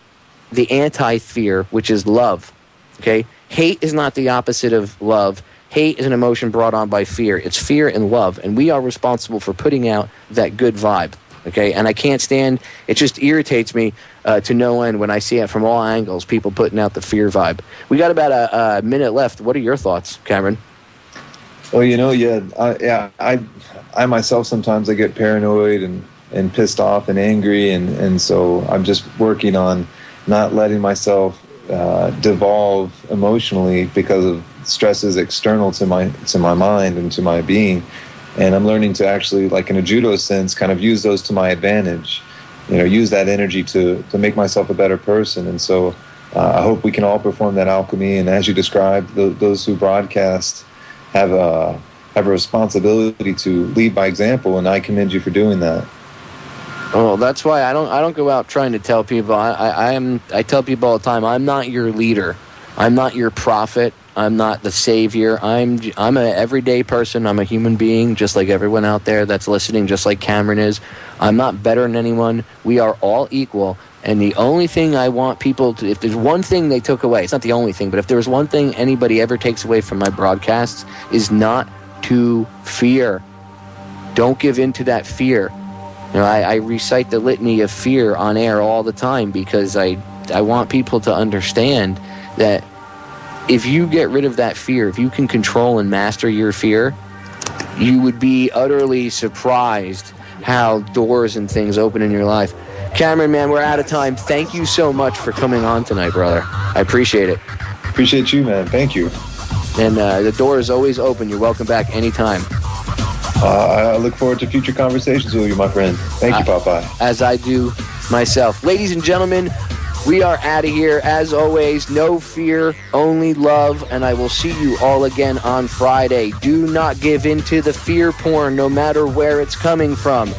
the anti-fear, which is love. Okay? Hate is not the opposite of love. Hate is an emotion brought on by fear. It's fear and love, and we are responsible for putting out that good vibe. Okay, and I can't stand, it just irritates me to no end when I see it from all angles, people putting out the fear vibe. We got about a minute left. What are your thoughts, Cameron? Well, I myself sometimes I get paranoid and pissed off and angry, and so I'm just working on not letting myself devolve emotionally because of stresses external to my mind and to my being. And I'm learning to actually, like in a judo sense, kind of use those to my advantage, use that energy to make myself a better person. And so I hope we can all perform that alchemy. And as you described, those who broadcast have a responsibility to lead by example, and I commend you for doing that. Oh, that's why I don't go out trying to tell people. I tell people all the time, I'm not your leader. I'm not your prophet. I'm not the savior. I'm an everyday person. I'm a human being, just like everyone out there that's listening, just like Cameron is. I'm not better than anyone. We are all equal. And the only thing I want people to, if there's one thing they took away, it's not the only thing, but if there's one thing anybody ever takes away from my broadcasts, is not to fear. Don't give in to that fear. I recite the litany of fear on air all the time because I want people to understand that if you get rid of that fear, if you can control and master your fear, you would be utterly surprised how doors and things open in your life. Cameron, man, we're out of time. Thank you so much for coming on tonight, brother. I appreciate it. Appreciate you, man. Thank you. And the door is always open. You're welcome back anytime. I look forward to future conversations with you, my friend. Thank you, Popeye. As I do myself. Ladies and gentlemen, we are out of here. As always, no fear, only love, and I will see you all again on Friday. Do not give in to the fear porn, no matter where it's coming from.